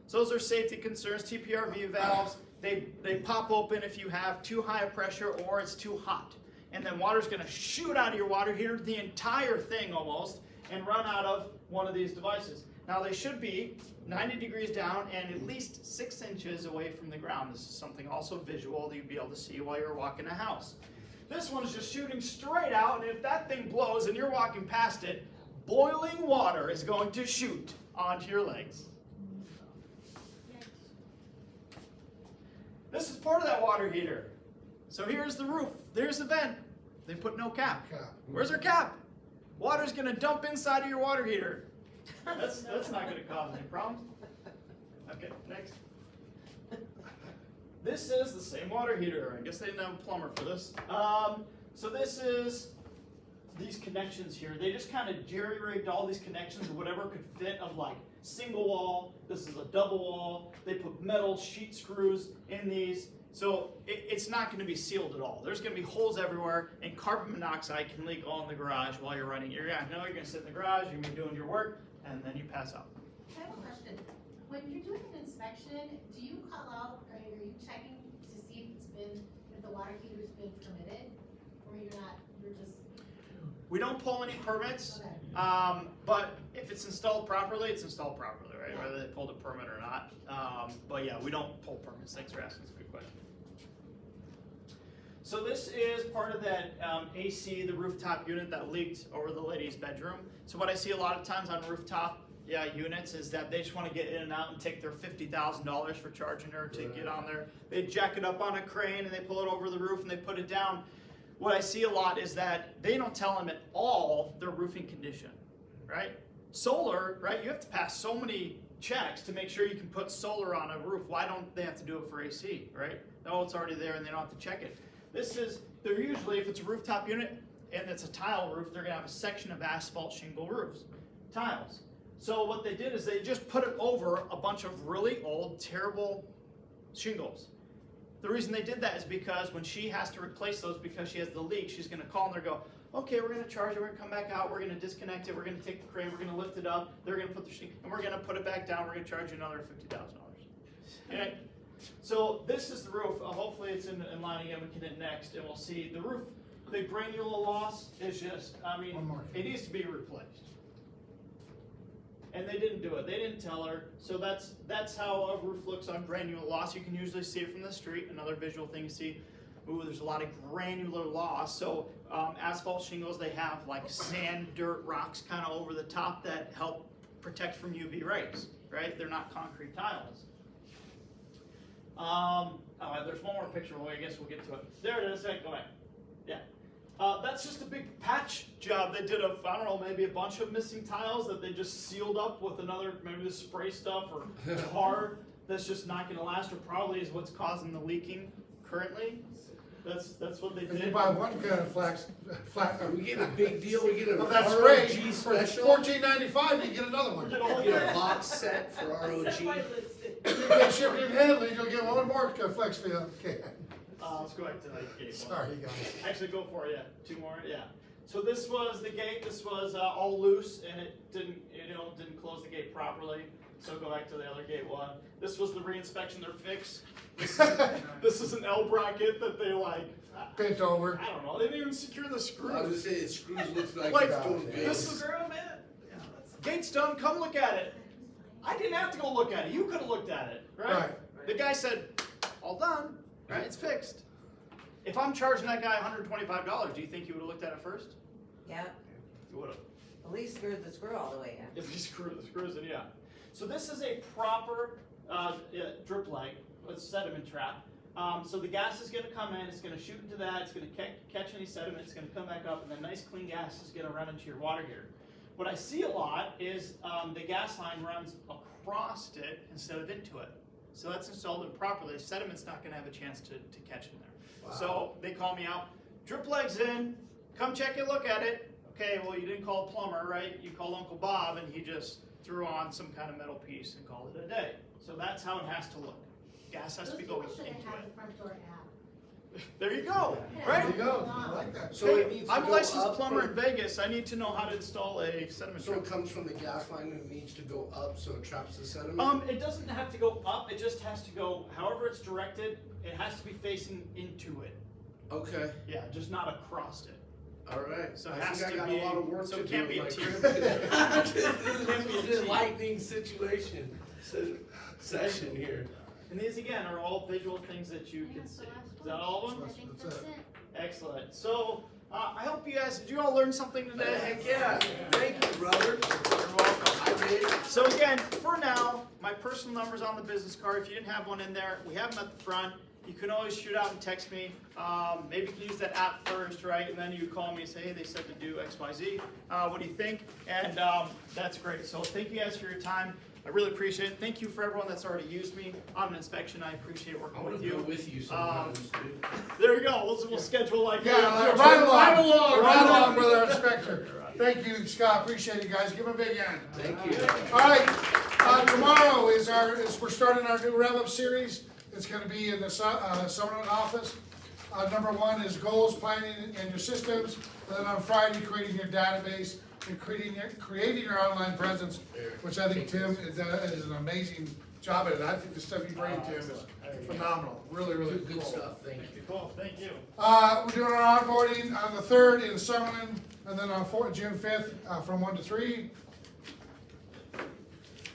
So those are safety concerns, TPRV valves. They pop open if you have too high a pressure or it's too hot. And then water's gonna shoot out of your water heater, the entire thing almost, and run out of one of these devices. Now they should be 90 degrees down and at least 6 inches away from the ground. This is something also visual that you'd be able to see while you're walking a house. This one is just shooting straight out, and if that thing blows and you're walking past it, boiling water is going to shoot onto your legs. This is part of that water heater. So here's the roof, there's the vent. They put no cap. Where's our cap? Water's gonna dump inside of your water heater. That's not gonna cause any problems. Okay, next. This is the same water heater. I guess they didn't have a plumber for this. So this is these connections here. They just kind of jerry-rigged all these connections, whatever could fit, of like single wall. This is a double wall. They put metal sheet screws in these. So it's not going to be sealed at all. There's going to be holes everywhere, and carbon monoxide can leak all in the garage while you're running. You're going to sit in the garage, you're going to be doing your work, and then you pass out. I have a question. When you're doing an inspection, do you call out, or are you checking to see if the water heater's been permitted? Or you're just? We don't pull any permits, Okay. but if it's installed properly, it's installed properly, right? Yeah. Whether they pulled a permit or not. But yeah, we don't pull permits. Thanks for asking. It's a good question. So this is part of that AC, the rooftop unit that leaked over the lady's bedroom. So what I see a lot of times on rooftop units is that they just want to get in and out and take their $50,000 for charging her to get on there. They jack it up on a crane and they pull it over the roof and they put it down. What I see a lot is that they don't tell them at all their roofing condition, right? Solar, right? You have to pass so many checks to make sure you can put solar on a roof. Why don't they have to do it for AC, right? No, it's already there and they don't have to check it. They're usually, if it's a rooftop unit and it's a tile roof, they're gonna have a section of asphalt shingle roofs, tiles. So what they did is they just put it over a bunch of really old, terrible shingles. The reason they did that is because when she has to replace those because she has the leak, she's gonna call and they're go, okay, we're gonna charge it, we're gonna come back out, we're gonna disconnect it, we're gonna take the crane, we're gonna lift it up, they're gonna put the shingle, and we're gonna put it back down, we're gonna charge you another $50,000. Okay? So this is the roof. Hopefully it's in line again. We can hit next and we'll see the roof. The granular loss is just, I mean, it needs to be replaced. And they didn't do it. They didn't tell her. So that's how a roof looks on granular loss. You can usually see it from the street. Another visual thing you see, ooh, there's a lot of granular loss. So asphalt shingles, they have like sand, dirt, rocks kind of over the top that help protect from UV rays, right? They're not concrete tiles. There's one more picture. Well, I guess we'll get to it. There it is. Hey, go back. Yeah. That's just a big patch job. They did I don't know, maybe a bunch of missing tiles that they just sealed up with another, maybe the spray stuff or tar that's just not going to last, or probably is what's causing the leaking currently. That's what they If did. you buy one kind of flat, We get a big deal, we get a of that spray ROG for special. $14.95, you get another one. We get a box set for ROG. You get shipping and handling, you'll get one more Flex Field can. Let's go back to that gate. Sorry, guys. Actually, go for it. Yeah, two more. Yeah. So this was the gate. This was all loose, and it didn't close the the gate properly, so go back to the other gate one. This was the reinspection, they're fixed. This is an L bracket that they like, Bent over. I don't know, they didn't even secure the I was screws. gonna say, it screws looks like Like, it's doing good. this is, gate's done, come look at it. I didn't have to go look at it, you could've looked at it, right? Right. The guy said, all done, right, it's fixed. If I'm charging that guy $125, do you think you would've looked at it first? Yeah, You would've. at least screw the screw all the way in. If you screw the screws in, yeah. So this is a proper drip leg, with sediment trap. So the gas is gonna come in, it's gonna shoot into that, it's gonna catch any sediment, it's gonna come back up, and then nice clean gas is gonna run into your water heater. What I see a lot is the gas line runs across it instead of into it. So that's installed improperly, sediment's not gonna have a chance to catch in there. Wow. So they call me out, drip leg's in, come check it, look at it. Okay, well, you didn't call a plumber, right? You called Uncle Bob and he just threw on some kind of metal piece and called it a day. So that's how it has to look. Gas has to be going into it. front door app. There you go, right? There you go, I like that. So it needs to I'm a go licensed up plumber in from- Vegas. I need to know how to install a sediment So trap. it comes from the gas line and it needs to go up so it traps the sediment? It doesn't have to go up, it just has to go, however it's directed, it has to be facing into it. Okay, Yeah, just not across it. alright. So it I has think I to got be- a lot of work so to it can't do be in a my T. crib today. Can't be a This is a T. lightning situation, session here. And these again are all visual things that you can see. Is that all of them? I think That's that's it. it. Excellent. So I hope you guys, did you all learn something today? Heck yeah, thank you, brother. You're welcome. I did. So again, for now, my personal number's on the business card. If you didn't have one in there, we have them at the front. You can always shoot out and text me. Maybe you can use that app first, right? And then you call me and say, hey, they said to do X, Y, Z. What do you think? And that's great. So thank you guys for your time. I really appreciate it. Thank you for everyone that's already used me on an inspection. I appreciate I working wanna with go you. with you sometimes, dude. There we go. We'll schedule like Yeah, right along with our inspector. Thank you, Scott, appreciate it, guys, give him a big hand. Thank you. All right, tomorrow we're starting our new rev-up series. It's gonna be in the Summerlin office. Number one is goals, planning, and your systems. And then on Friday, creating your database and creating your online presence, which I think Tim is an amazing job at it. I think the stuff you bring, Tim, is phenomenal, really, really Good cool. stuff, thank you. Cool. Thank you. We're doing our onboarding on the 3rd in Summerlin, and then on June 5th, from 1 to 3.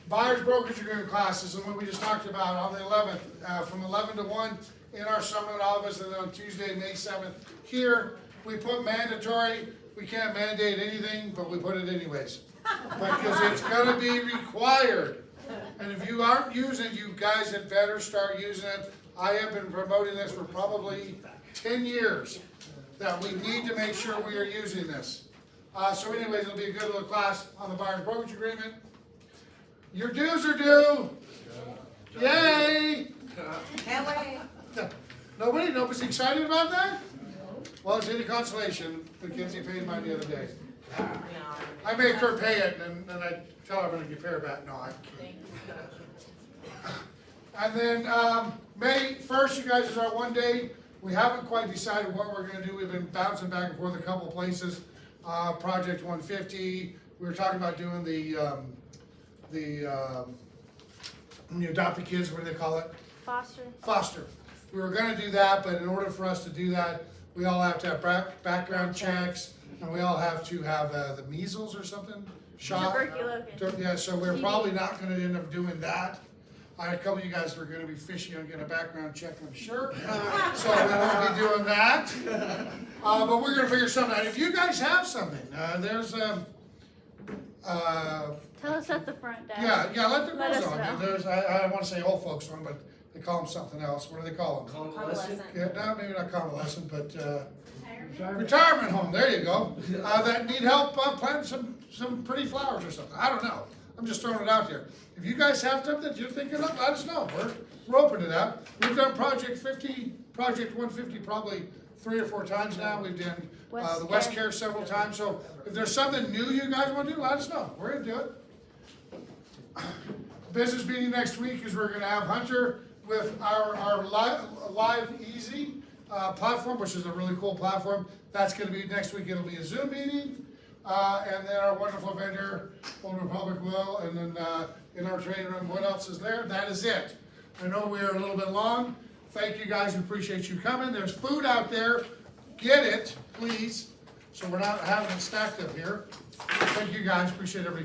Buyers brokerage agreement classes, and what we just talked about on the 11th, from 11 to 1 in our Summerlin office, and then on Tuesday, May 7th, here. We put mandatory, we can't mandate anything, but we put it anyways. Because it's gonna be required. And if you aren't using it, you guys had better start using it. I have been promoting this for probably 10 years, that we need to make sure we are using this. So anyways, it'll be a good little class on the buyer's brokerage agreement. Your dues are due. Yay! Can't wait. Nobody's excited about that? Well, it's any consolation, Mackenzie paid mine the other day. I make her pay it, and then I tell her I'm gonna give her back, no, I can't. And then, May 1st, you guys, is our one day. We haven't quite decided what we're gonna do. We've been bouncing back and forth a couple of places. Project 150, we were talking about doing when you adopt the kids, what do they call it? Foster. We were gonna do that, but in order for us to do that, we all have to have background checks, and we all have to have the measles or something shot. Yeah, so we're probably not gonna end up doing that. A couple of you guys are gonna be fishy on getting a background check, I'm sure. So we won't be doing that. But we're gonna figure something out. If you guys have something, there's Tell us at the front desk. yeah, let the Let girls us on. know. There's, I wanna say old folks one, but they call them something else. What do they call them? Convalescent? Yeah, no, maybe not convalescent, but, retirement home, there you go. That need help planting some pretty flowers or something. I don't know. I'm just throwing it out there. If you guys have something that you're thinking of, let us know. We're open to that. We've done Project 150 probably 3 or 4 times now. We've done the West Care several times. So if there's something new you guys want to do, let us know. We're gonna do it. Business meeting next week is we're gonna have Hunter with our Live Easy platform, which is a really cool platform. That's gonna be next week. It'll be a Zoom meeting. and then our wonderful vendor, Old Republic will, and then, in our training room, what else is there? That is it. I know we are a little bit long. Thank you guys, we appreciate you coming. There's food out there. Get it, please, so we're not having it stacked up here. Thank you guys, appreciate everything.